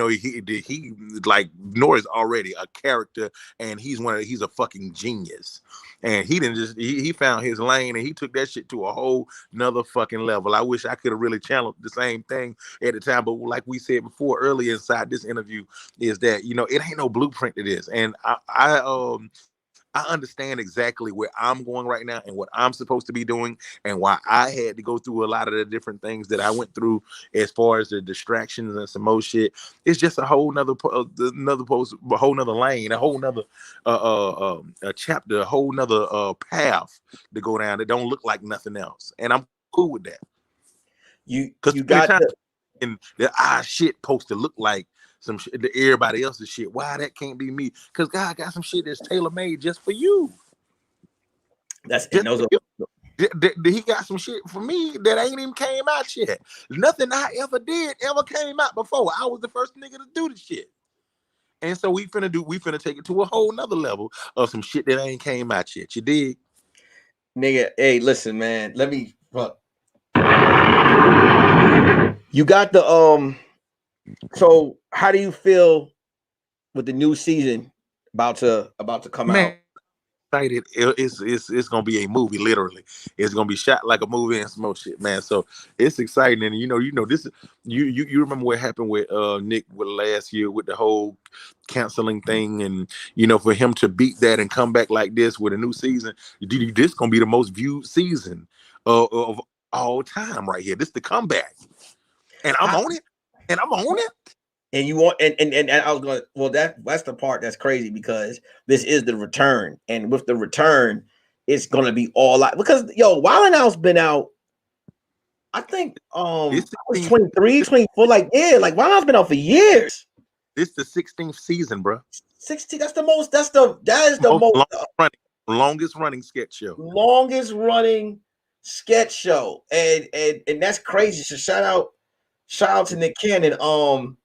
like Nori's already a character, and he's a fucking genius. And he didn't just he found his lane, and he took that shit to a whole nother fucking level. I wish I could have really channeled the same thing at the time, but like we said before earlier inside this interview, is that it ain't no blueprint to this. And I understand exactly where I'm going right now and what I'm supposed to be doing, and why I had to go through a lot of the different things that I went through as far as the distractions and some more shit. It's just a whole nother a whole nother lane, a whole nother a chapter, a whole nother path to go down that don't look like nothing else. And I'm cool with that. You got and the shit supposed to look like some shit to everybody else's shit. Why that can't be me? Because God got some shit that's tailor made just for you. He got some shit for me that ain't even came out yet. Nothing I ever did ever came out before. I was the first nigga to do the shit. And so we finna take it to a whole nother level of some shit that ain't came out yet. You dig? Nigga, hey, listen, man. Let me fuck. You got the so how do you feel with the new season about to come out? Excited. It's gonna be a movie, literally. It's gonna be shot like a movie and some more shit, man. So it's exciting. And this you remember what happened with Nick with last year with the whole canceling thing, and for him to beat that and come back like this with a new season, this gonna be the most viewed season of all time right here. This the comeback. And I'm on it. And you want and I was going, well, that's the part that's crazy, because this is the return, and with the return, it's gonna be all out, because Wild 'N Out's been out. I think it was 23, 24, like Wild 'N Out's been out for years. This the 16th season, bro. 16. That is the most longest running sketch show. Longest running sketch show, and that's crazy. So shout out to Nick Carthan.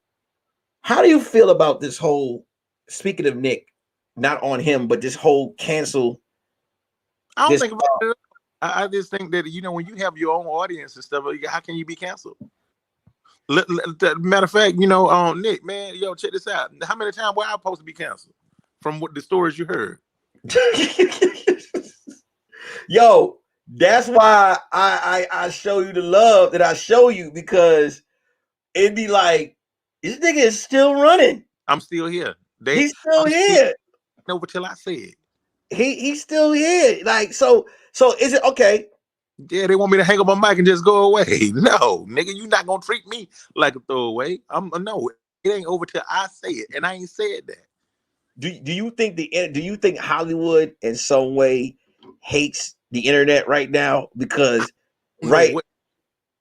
How do you feel about this whole, speaking of Nick, not on him, but this whole cancel? I don't think about it. I just think that, when you have your own audience and stuff, how can you be canceled? Matter of fact, Nick, man, check this out. How many times were I supposed to be canceled from what the stories you heard? That's why I show you the love that I show you, because it'd be like, this nigga is still running. I'm still here. He's still here. Over till I say it. He's still here. Like, so is it okay? Yeah, they want me to hang up my mic and just go away. No, nigga, you not gonna treat me like a throwaway. No, it ain't over till I say it, and I ain't said that. Do you think Hollywood in some way hates the internet right now because What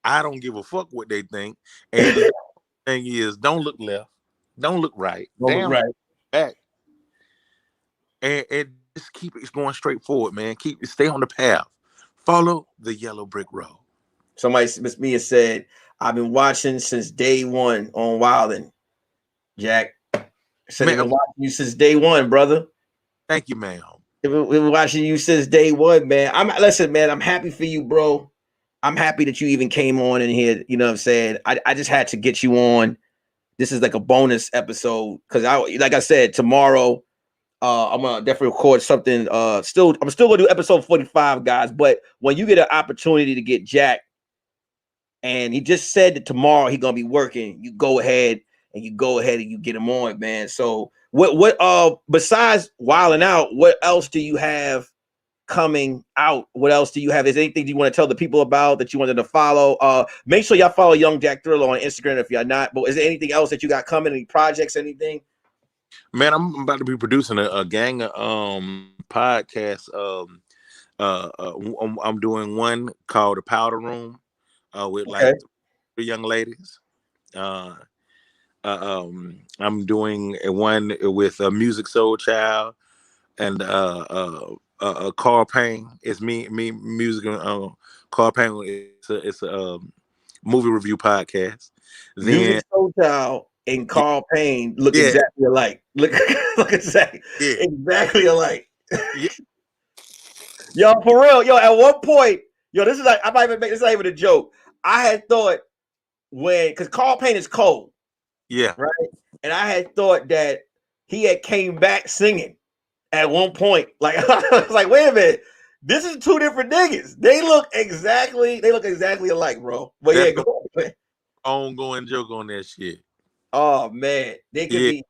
I don't give a fuck what they think. And the thing is, don't look left, don't look right, don't look right. back, and just keep it going straight forward, man. Stay on the path, follow the yellow brick road. Somebody, Miss Mia said, "I've been watching since day one on Wildin'." Jack said, "They've been watching you since day one, brother." Thank you, ma'am. We've been watching you since day one, man. Listen, man. I'm happy for you, bro. I'm happy that you even came on in here. You know what I'm saying? I just had to get you on. This is like a bonus episode because like I said, tomorrow I'm gonna definitely record something. I'm still gonna do episode 45, guys. But when you get an opportunity to get Jack, and he just said that tomorrow he's gonna be working, you go ahead and you get him on, man. So what besides wilding out, what else do you have coming out? What else do you have? Is there anything you want to tell the people about that you wanted to follow? Make sure y'all follow Young Jack Thriller on Instagram if you're not. But is there anything else that you got coming? Any projects? Anything? Man, I'm about to be producing a gang of podcasts. I'm doing one called The Powder Room with like 3 young ladies. I'm doing one with Music Soul Child and Carl Payne. It's me, music. Carl Payne. It's a movie review podcast. Then Music Soul Child and Carl Payne look exactly alike. Look exactly alike. Yeah. Yo, for real. Yo, at one point, this is like I might even make this not even a joke. I had thought because Carl Payne is cold. Yeah. Right. And I had thought that he had came back singing at one point. Like I was like, wait a minute. This is 2 different niggas. They look exactly alike, bro. But That's go on, man. Ongoing joke on that shit. Oh man, they could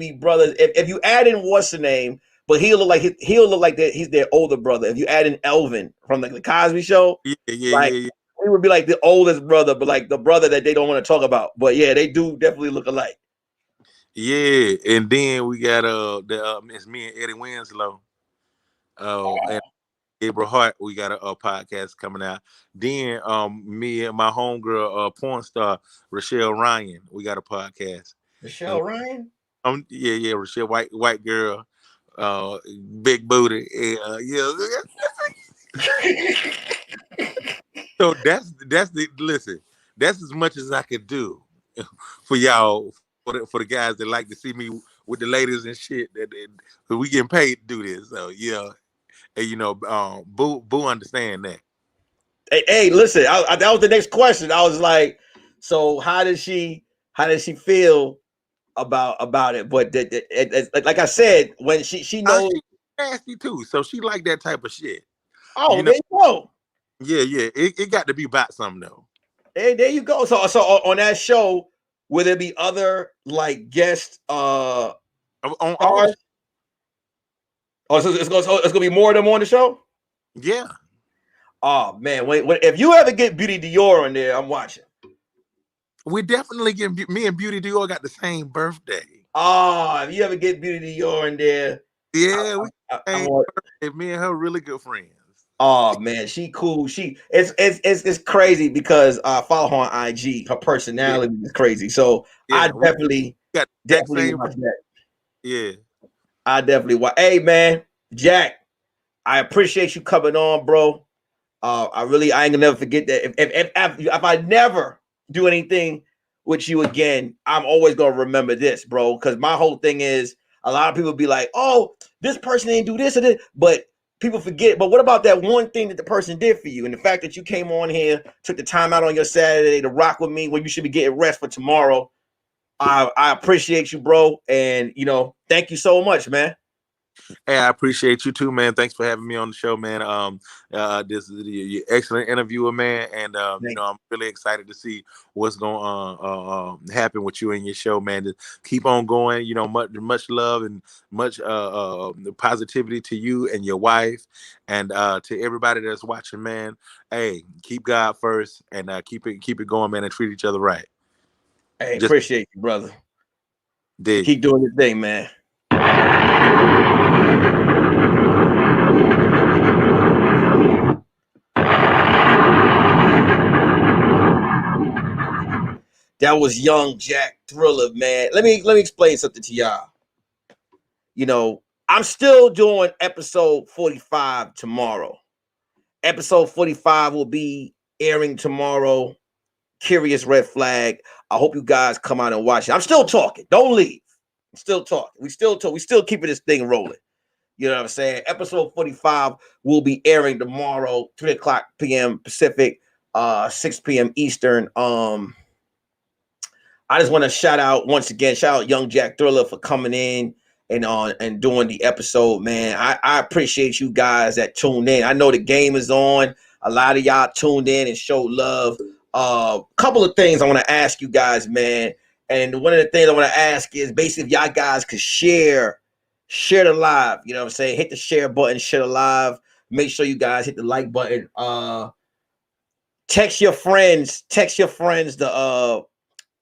be brothers. If you add in what's the name, but he'll look like that he's their older brother. If you add in Elvin from like the Cosby Show, he would be like the oldest brother, but like the brother that they don't want to talk about. But yeah, they do definitely look alike. Yeah, and then we got it's me and Eddie Winslow, and Gabriel Hart. We got a podcast coming out. Then me and my homegirl, porn star Rochelle Ryan. We got a podcast. Rochelle Ryan. Yeah, Rochelle, white girl, big booty. Yeah. So that's listen. That's as much as I could do for y'all, for the guys that like to see me with the ladies and shit. That we getting paid to do this. So yeah, and Boo understand that. Hey, listen. That was the next question. I was like, so how does she feel about it? But like I said, when she knows, she's nasty too, so she like that type of shit. Oh, there you go. Yeah. It got to be about something though. Hey, there you go. So on that show, will there be other like guests? On stars? So it's gonna be more of them on the show. Yeah. Oh man, wait. If you ever get Beauty Dior on there, I'm watching. We definitely get me and Beauty Dior got the same birthday. Oh, if you ever get Beauty Dior in there, yeah, me and her really good friends. Oh man, she cool. It's crazy because I follow her on IG. Her personality is crazy. So I definitely watch that. Yeah, I definitely watch. Hey man, Jack, I appreciate you coming on, bro. I ain't gonna never forget that. If I never do anything with you again, I'm always gonna remember this, bro. Because my whole thing is a lot of people be like, "Oh, this person ain't do this or this," but people forget. But what about that one thing that the person did for you? And the fact that you came on here, took the time out on your Saturday to rock with me when you should be getting rest for tomorrow. I appreciate you, bro. And thank you so much, man. Hey, I appreciate you too, man. Thanks for having me on the show, man. This is your excellent interviewer, man, and I'm really excited to see what's going to happen with you and your show, man. To keep on going, much love and much positivity to you and your wife, and to everybody that's watching, man. Hey, keep God first, and keep it going, man, and treat each other right. Hey, appreciate you, brother. Keep doing your thing, man. That was Young Jack Thriller, man. Let me explain something to y'all. You know, I'm still doing episode 45 tomorrow. Episode 45 will be airing tomorrow. Curious Red Flag. I hope you guys come out and watch it. I'm still talking. Don't leave. I'm still talking. We still talk. We still keeping this thing rolling. You know what I'm saying? Episode 45 will be airing tomorrow, 3 o'clock p.m. Pacific, 6 p.m. Eastern. I just want to shout out Young Jack Thriller for coming in and doing the episode, man. I appreciate you guys that tuned in. I know the game is on. A lot of y'all tuned in and showed love. Couple of things I want to ask you guys, man. And one of the things I want to ask is basically if y'all guys could share the live. You know what I'm saying? Hit the share button, share the live. Make sure you guys hit the like button. Text your friends the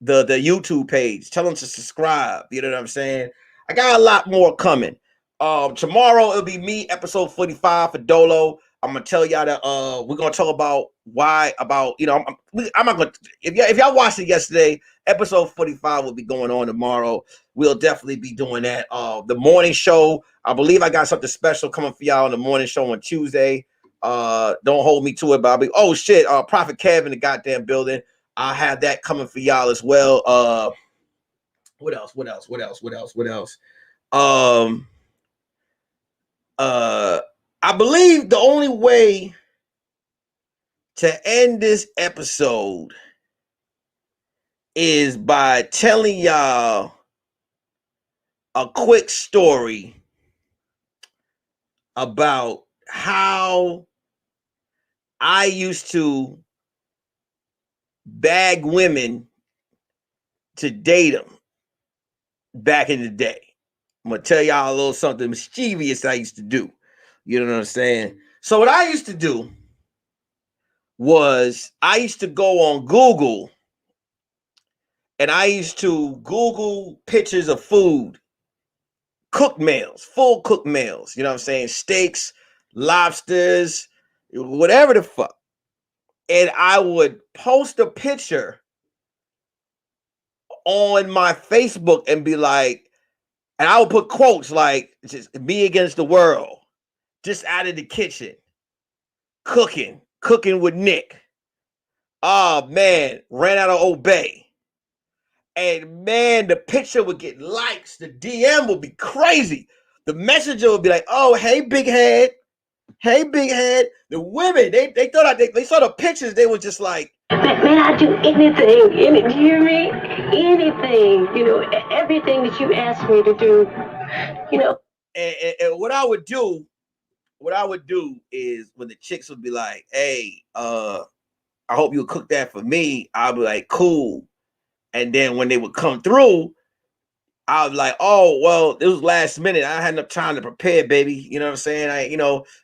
YouTube page. Tell them to subscribe. You know what I'm saying? I got a lot more coming. Tomorrow it'll be me, episode 45 for Dolo. I'm gonna tell y'all that we're gonna talk about I'm not gonna if y'all watched it yesterday, episode 45 will be going on tomorrow. We'll definitely be doing that. The morning show, I believe I got something special coming for y'all on the morning show on Tuesday. Don't hold me to it, Bobby. Oh shit, Prophet Kev in the goddamn building. I have that coming for y'all as well. What else? I believe the only way to end this episode is by telling y'all a quick story about how I used to bag women to date them back in the day. I'm gonna tell y'all a little something mischievous I used to do. You know what I'm saying? So what I used to do was I used to go on Google and I used to Google pictures of food, cooked meals, full cooked meals. You know what I'm saying? Steaks, lobsters, whatever the fuck. And I would post a picture on my Facebook and be like, and I would put quotes like, just me against the world, just out of the kitchen, cooking with Nick. Oh man, ran out of Obey. And man, the picture would get likes. The DM would be crazy. The messenger would be like, oh, hey, big head. Hey, big head. The women, they thought they saw the pictures. They were just like, man, I do anything. Do you read anything? Everything that you asked me to do. And what I would do is when the chicks would be like, hey, I hope you'll cook that for me. I'll be like, cool. And then when they would come through, I was like, oh, well, it was last minute. I had enough time to prepare, baby. You know what I'm saying? I,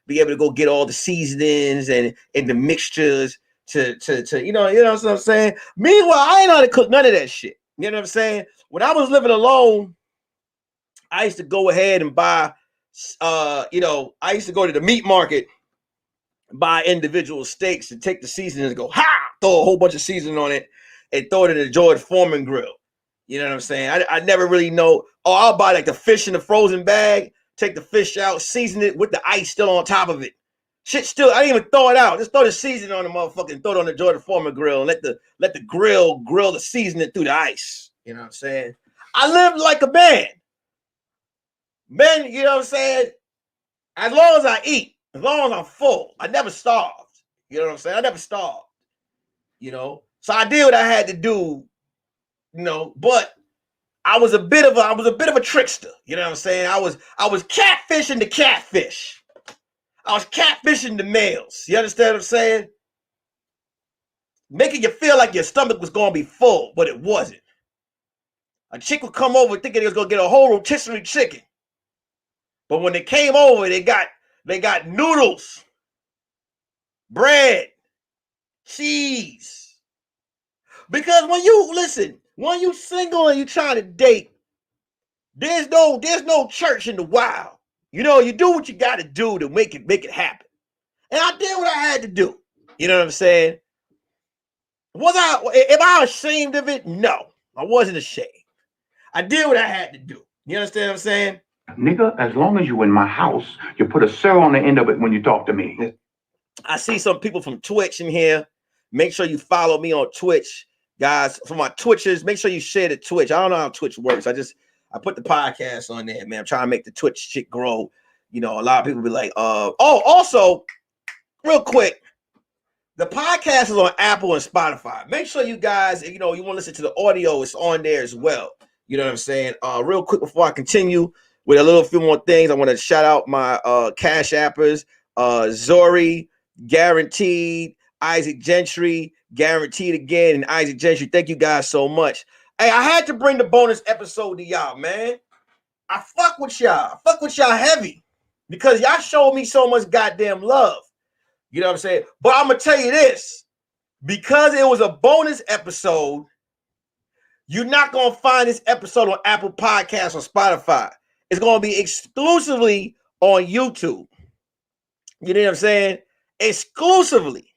be able to go get all the seasonings and the mixtures to you know what I'm saying? Meanwhile, I ain't know how to cook none of that shit. You know what I'm saying? When I was living alone, I used to go ahead and buy, I used to go to the meat market, buy individual steaks and take the seasoning and go, throw a whole bunch of seasoning on it and throw it in the George Foreman grill. You know what I'm saying? I never really know. Oh, I'll buy like the fish in the frozen bag, take the fish out, season it with the ice still on top of it. Shit still, I didn't even throw it out. Just throw the seasoning on the motherfucker and throw it on the George Foreman grill and let the grill the seasoning through the ice. You know what I'm saying? I lived like a man. Man, you know what I'm saying? As long as I eat, as long as I'm full, I never starved. You know what I'm saying? I never starved. So I did what I had to do, but I was a bit of a trickster. You know what I'm saying? I was catfishing the catfish. I was catfishing the males. You understand what I'm saying? Making you feel like your stomach was gonna be full, but it wasn't. A chick would come over thinking they was gonna get a whole rotisserie chicken. But when they came over, they got noodles, bread, cheese. Because when you single and you trying to date, there's no church in the wild. You do what you got to do to make it happen. And I did what I had to do. You know what I'm saying? Am I ashamed of it? No, I wasn't ashamed. I did what I had to do. You understand what I'm saying? Nigga, as long as you in my house, you put a sir on the end of it when you talk to me. I see some people from Twitch in here. Make sure you follow me on Twitch, guys. For my Twitchers, make sure you share the Twitch. I don't know how Twitch works. I put the podcast on there, man. I'm trying to make the Twitch shit grow. You know, a lot of people be like, also, real quick, the podcast is on Apple and Spotify. Make sure you guys, you want to listen to the audio, it's on there as well. You know what I'm saying? Real quick before I continue with a few more things, I want to shout out my Cash Appers, Zori, Guaranteed, Isaac Gentry, Guaranteed again, and Isaac Gentry. Thank you guys so much. Hey, I had to bring the bonus episode to y'all, man. I fuck with y'all. I fuck with y'all heavy because y'all showed me so much goddamn love. You know what I'm saying? But I'm going to tell you this. Because it was a bonus episode, you're not going to find this episode on Apple Podcasts or Spotify. It's going to be exclusively on YouTube. You know what I'm saying? Exclusively.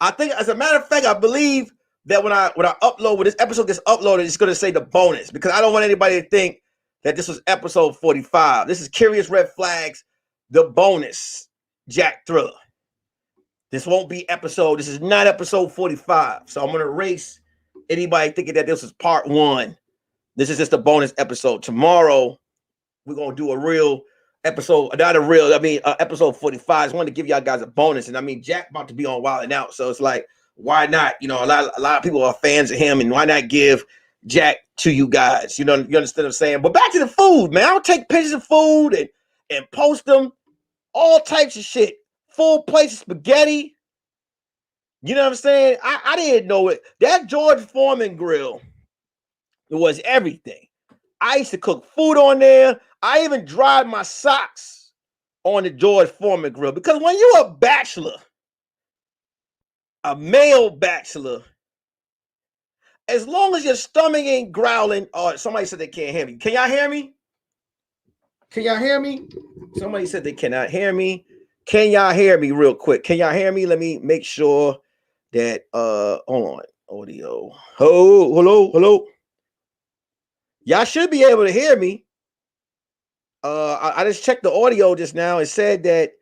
I think, as a matter of fact, I believe that when I upload, when this episode gets uploaded, it's going to say the bonus because I don't want anybody to think that this was episode 45. This is Curious Red Flags, the bonus Jack Thriller. This won't be this is not episode 45. So I'm going to erase anybody thinking that this is part 1. This is just a bonus episode. Tomorrow, we're going to do a real episode, episode 45. I just wanted to give y'all guys a bonus. And I mean, Jack about to be on Wild 'N Out. So it's like, why not? You know, a lot of people are fans of him. And why not give Jack to you guys? You know, you understand what I'm saying? But back to the food, man. I'll take pictures of food and post them. All types of shit. Full plates of spaghetti. You know what I'm saying? I didn't know it. That George Foreman grill was everything. I used to cook food on there. I even dried my socks on the George Foreman grill because when you're a bachelor, a male bachelor, as long as your stomach ain't growling, or somebody said they can't hear me. Can y'all hear me? Can y'all hear me? Somebody said they cannot hear me. Can y'all hear me real quick? Can y'all hear me? Let me make sure that hold on, audio. Oh, hello. Y'all should be able to hear me. I just checked the audio just now. It said that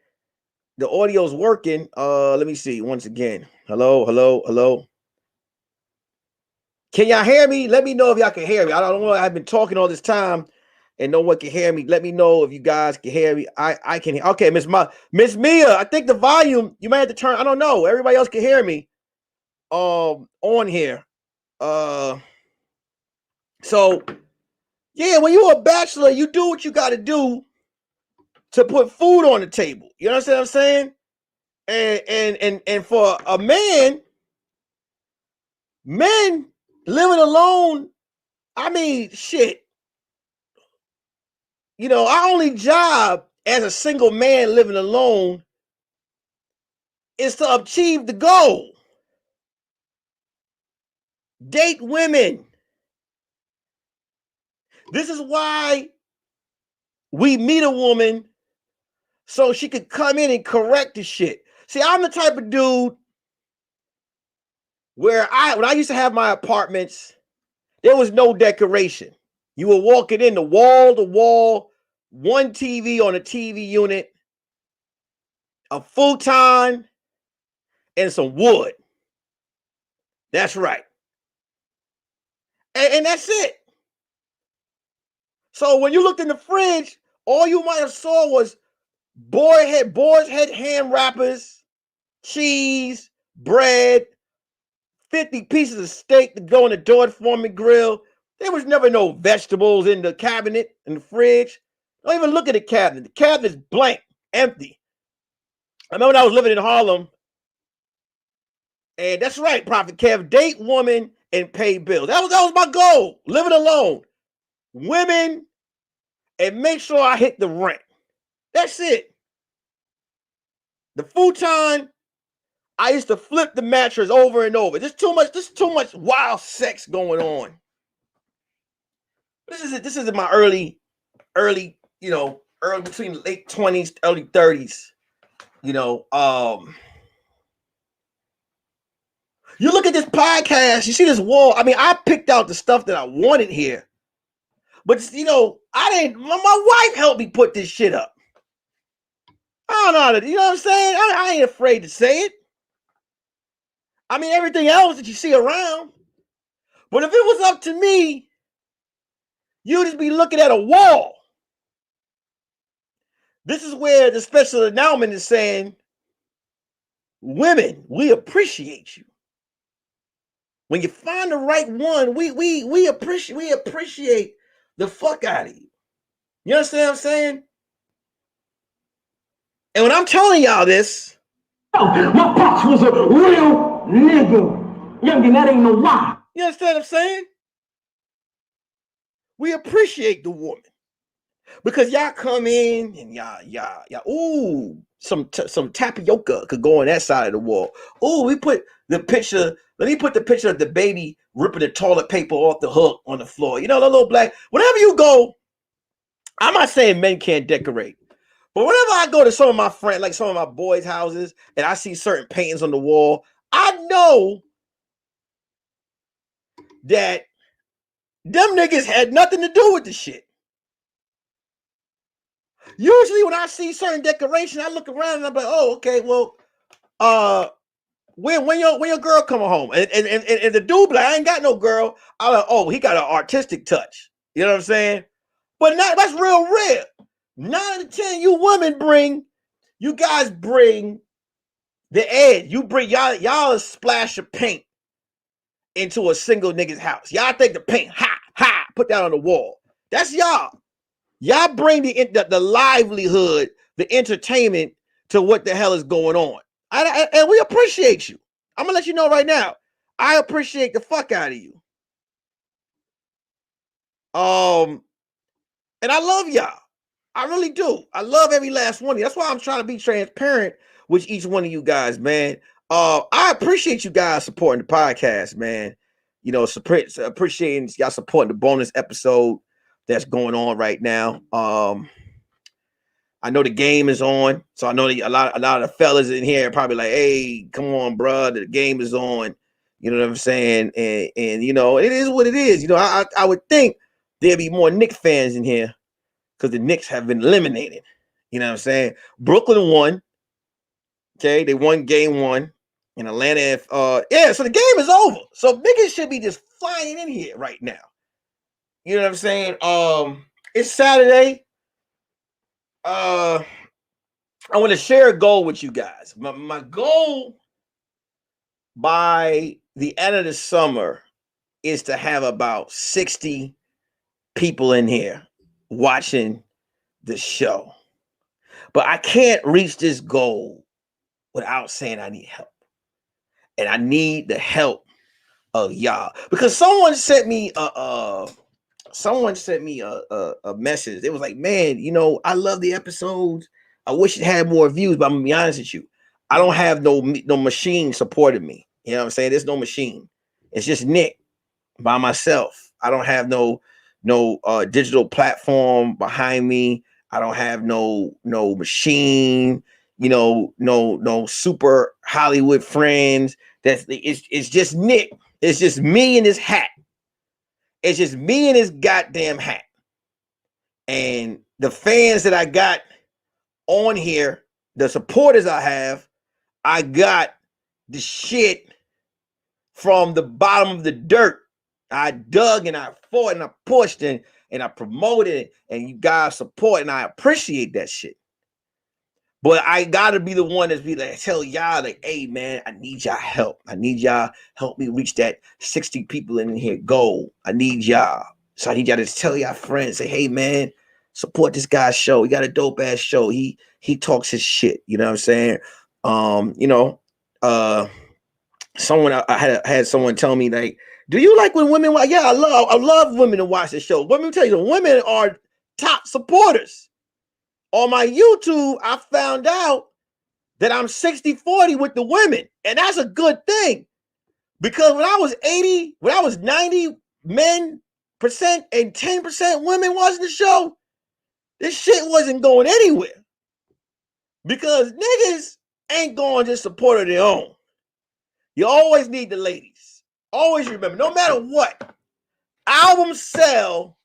the audio's working. Let me see once again. Hello. Can y'all hear me? Let me know if y'all can hear me. I don't know. I've been talking all this time and no one can hear me. Let me know if you guys can hear me. I can hear. Okay, Miss Mia, I think the volume you might have to turn. I don't know. Everybody else can hear me. On here. So yeah, when you're a bachelor, you do what you got to do to put food on the table. You understand what I'm saying? And for a men living alone, I mean, shit. You know, our only job as a single man living alone is to achieve the goal. Date women. This is why we meet a woman so she could come in and correct the shit. See, I'm the type of dude where when I used to have my apartments, there was no decoration. You were walking in the wall to wall, one TV on a TV unit, a futon, and some wood. That's right. And that's it. So when you looked in the fridge, all you might have saw was boar's head ham wrappers, cheese, bread, 50 pieces of steak to go in the George Foreman grill. There was never no vegetables in the cabinet, in the fridge. Don't even look at the cabinet. The cabinet is blank, empty. I remember when I was living in Harlem, and that's right, Prophet Kev, date woman and pay bills. That was my goal, living alone. Women, and make sure I hit the rent. That's it. The futon, I used to flip the mattress over and over. There's too much wild sex going on. This is in my early, early between late 20s, early 30s. You look at this podcast, you see this wall. I mean, I picked out the stuff that I wanted here. But, you know, I didn't, my wife helped me put this shit up. I don't know how to, you know what I'm saying? I ain't afraid to say it. I mean, everything else that you see around. But if it was up to me, you'd just be looking at a wall. This is where the special announcement is saying, women, we appreciate you. When you find the right one, we appreciate the fuck out of you. You understand what I'm saying? And when I'm telling y'all this, my pops was a real nigga. Youngin, that ain't no lie. You understand what I'm saying? We appreciate the woman. Because y'all come in and y'all, ooh, some tapioca could go on that side of the wall. Ooh, we put the picture, let me put the picture of the baby ripping the toilet paper off the hook on the floor. You know, the little black, whenever you go, I'm not saying men can't decorate. But whenever I go to some of my friends, like some of my boys' houses, and I see certain paintings on the wall, I know that them niggas had nothing to do with the shit. Usually when I see certain decoration, I look around and I'm like, oh, okay, well, when your girl coming home? And the dude like, I ain't got no girl. I'm like, oh, he got an artistic touch. You know what I'm saying? But not, that's real rare. 9 out of 10, you guys bring the edge. You bring y'all a splash of paint into a single nigga's house. Y'all think the paint, put that on the wall. That's y'all. Y'all bring the livelihood, the entertainment to what the hell is going on. And we appreciate you. I'm gonna let you know right now. I appreciate the fuck out of you. And I love y'all. I really do. I love every last one of you. That's why I'm trying to be transparent with each one of you guys, man. I appreciate you guys supporting the podcast, man. You know, appreciating y'all supporting the bonus episode that's going on right now. I know the game is on, so I know that a lot of the fellas in here are probably like, "Hey, come on, bro, the game is on." You know what I'm saying? And you know, it is what it is. You know, I would think there'd be more Knicks fans in here because the Knicks have been eliminated. You know what I'm saying? Brooklyn won. Okay, they won game 1 in Atlanta. So the game is over. So niggas should be just flying in here right now. You know what I'm saying? It's Saturday. I want to share a goal with you guys. My goal by the end of the summer is to have about 60 people in here watching the show. But I can't reach this goal without saying I need help. And I need the help of y'all. Because someone sent me a message. It was like, man, you know, I love the episodes. I wish it had more views, but I'm gonna be honest with you. I don't have no machine supporting me. You know what I'm saying? There's no machine. It's just Nick by myself. I don't have no digital platform behind me. I don't have no machine, you know, no super Hollywood friends. It's just Nick. It's just me in his hat. It's just me in his goddamn hat. And the fans that I got on here, the supporters I got the shit from the bottom of the dirt. I dug and I fought and I pushed and I promoted it, and you guys support, and I appreciate that shit. But I gotta be the one that's be like, tell y'all like, hey man, I need y'all help. I need y'all help me reach that 60 people in here goal. I need y'all. So I need y'all to tell y'all friends, say, hey man, support this guy's show. He got a dope ass show. He talks his shit. You know what I'm saying? Someone I had someone tell me like, do you like when women watch? Yeah, I love women to watch the show. Let me tell you, the women are top supporters. On my YouTube, I found out that I'm 60-40 with the women. And that's a good thing. Because when I was 90 men percent and 10% women watching the show, this shit wasn't going anywhere. Because niggas ain't going to support of their own. You always need the ladies. Always remember, no matter what, albums sell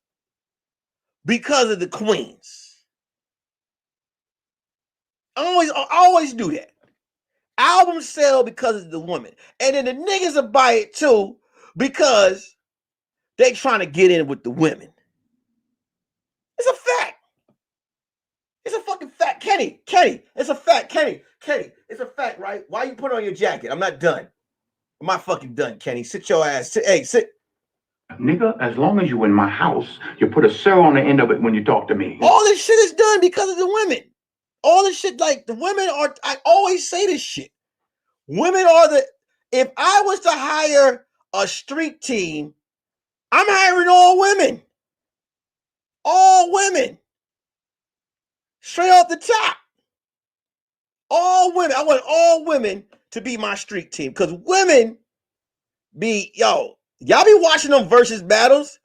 because of the queens. Always do that. Albums sell because of the women. And then the niggas will buy it too because they trying to get in with the women. It's a fact. It's a fucking fact. Kenny, it's a fact. Kenny, it's a fact, right? Why you put on your jacket? I'm not done. I'm not fucking done, Kenny. Sit your ass. Sit. Nigga, as long as you in my house, you put a sir on the end of it when you talk to me. All this shit is done because of the women. All this shit, like the women are, I always say this shit. Women are if I was to hire a street team, I'm hiring all women. All women. Straight off the top. All women. I want all women to be my street team. Because women y'all be watching them versus battles.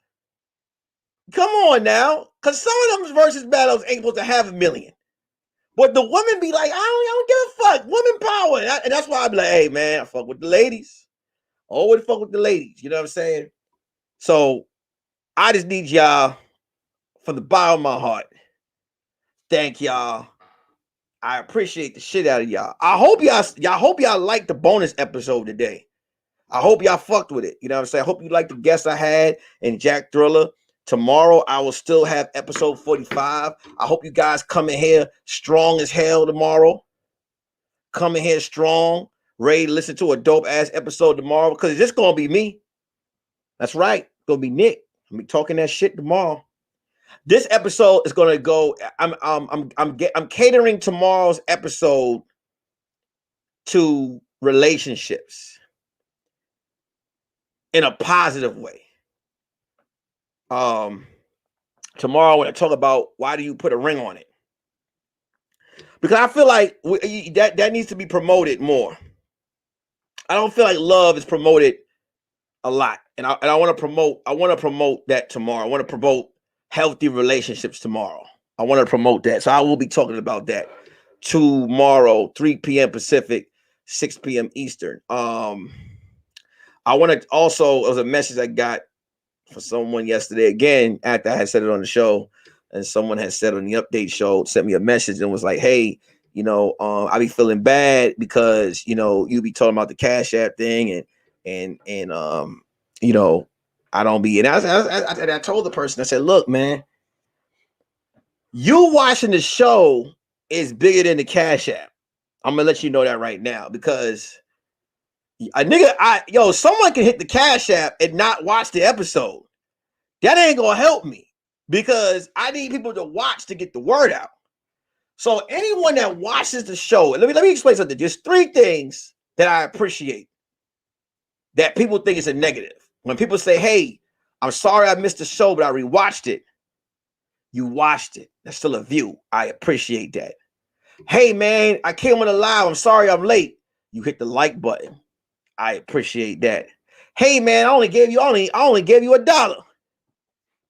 Come on now. Because some of them versus battles ain't supposed to have 1 million. But the women be like, I don't give a fuck. Women power. And that's why I be like, hey, man, I fuck with the ladies. Always fuck with the ladies. You know what I'm saying? So I just need y'all from the bottom of my heart. Thank y'all. I appreciate the shit out of y'all. I hope y'all liked the bonus episode today. I hope y'all fucked with it. You know what I'm saying? I hope you liked the guests I had and Jack Thriller. Tomorrow, I will still have episode 45. I hope you guys come in here strong as hell tomorrow. Come in here strong. Ready to listen to a dope-ass episode tomorrow because it's just going to be me. That's right. It's going to be Nick. I'm be talking that shit tomorrow. This episode is going to go. I'm catering tomorrow's episode to relationships in a positive way. Tomorrow I want to talk about why do you put a ring on it? Because I feel like that needs to be promoted more. I don't feel like love is promoted a lot, and I want to promote that tomorrow. I want to promote healthy relationships tomorrow. I want to promote that, so I will be talking about that tomorrow, 3 p.m. Pacific, 6 p.m. Eastern. I want to also, it was a message I got for someone yesterday, again, after I had said it on the show, and someone had said on the update show, sent me a message and was like, hey, I be feeling bad because, you be talking about the Cash App thing and I don't be, and I told the person, I said, look, man, you watching the show is bigger than the Cash App. I'm gonna let you know that right now because someone can hit the Cash App and not watch the episode. That ain't gonna help me because I need people to watch to get the word out. So anyone that watches the show, let me explain something. There's 3 things that I appreciate that people think is a negative. When people say, hey, I'm sorry I missed the show, but I rewatched it. You watched it. That's still a view. I appreciate that. Hey, man, I came on the live. I'm sorry I'm late. You hit the like button. I appreciate that. Hey, man, I only gave you $1.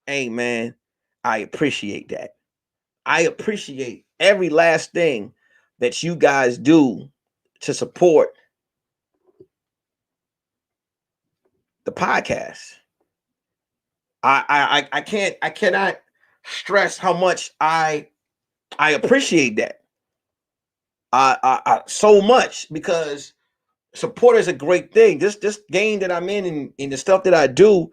Hey, man, I appreciate that. I appreciate every last thing that you guys do to support the podcast. I cannot stress how much I appreciate that. I so much because support is a great thing. This game that I'm in and the stuff that I do,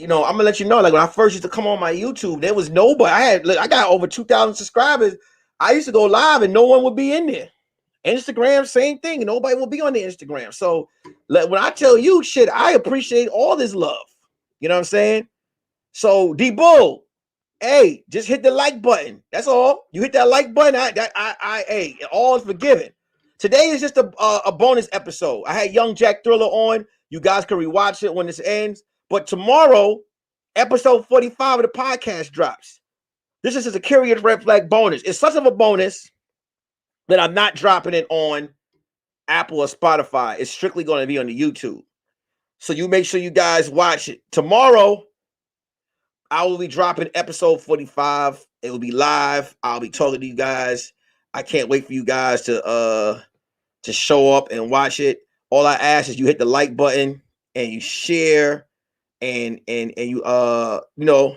I'm gonna let you know. Like when I first used to come on my YouTube, there was nobody. I got over 2,000 subscribers. I used to go live and no one would be in there. Instagram, same thing. Nobody will be on the Instagram. So when I tell you shit, I appreciate all this love. You know what I'm saying? So D-Bull, hey, just hit the like button. That's all. You hit that like button. Hey, all is forgiven. Today is just a bonus episode. I had Young Jack Thriller on. You guys can rewatch it when this ends. But tomorrow, episode 45 of the podcast drops. This is a curious red flag bonus. It's such of a bonus that I'm not dropping it on Apple or Spotify. It's strictly going to be on the YouTube. So you make sure you guys watch it. Tomorrow, I will be dropping episode 45. It will be live. I'll be talking to you guys. I can't wait for you guys to show up and watch it. All I ask is you hit the like button and you share and you you know,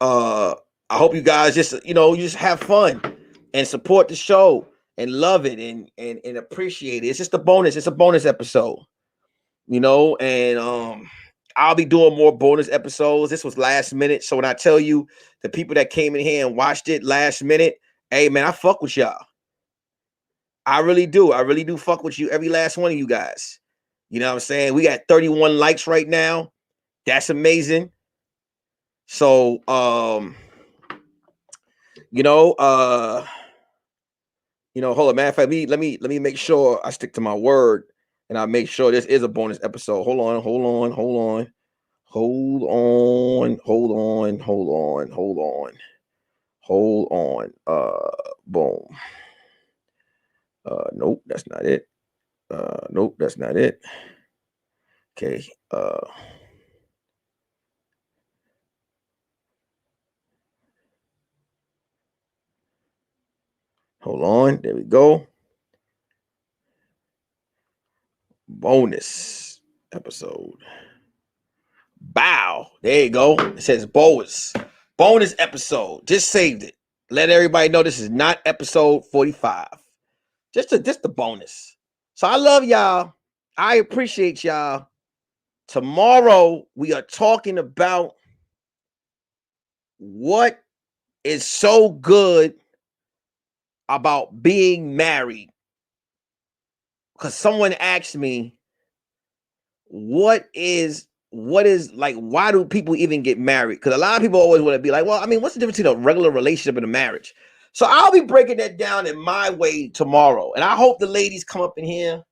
I hope you guys just, you know, you just have fun and support the show and love it and appreciate it. It's just a bonus. It's a bonus episode, you know, and I'll be doing more bonus episodes. This was last minute. So when I tell you the people that came in here and watched it last minute, hey man, I fuck with y'all. I really do. I really do fuck with you. Every last one of you guys. You know what I'm saying? We got 31 likes right now. That's amazing. So, you know, hold on, man. Let me make sure I stick to my word and I make sure this is a bonus episode. Hold on. Boom. Nope, that's not it. Nope, that's not it. Okay. Hold on. There we go. Bonus episode. Bow. There you go. It says bonus. Bonus episode. Just saved it. Let everybody know this is not episode 45. Just the bonus. So I love y'all. I appreciate y'all. Tomorrow we are talking about what is so good about being married. Because someone asked me, what is like, why do people even get married? Because a lot of people always want to be like, well, I mean, what's the difference between a regular relationship and a marriage? So I'll be breaking that down in my way tomorrow. And I hope the ladies come up in here.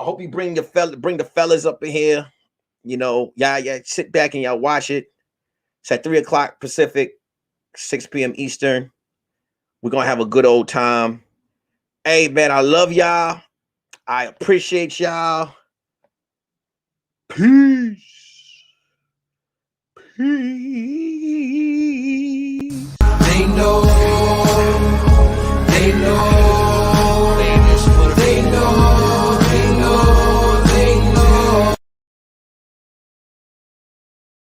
I hope you bring the fellas up in here. You know, y'all sit back and y'all watch it. It's at 3 o'clock Pacific, 6 p.m. Eastern. We're going to have a good old time. Hey, man, I love y'all. I appreciate y'all. Peace. Peace. They know.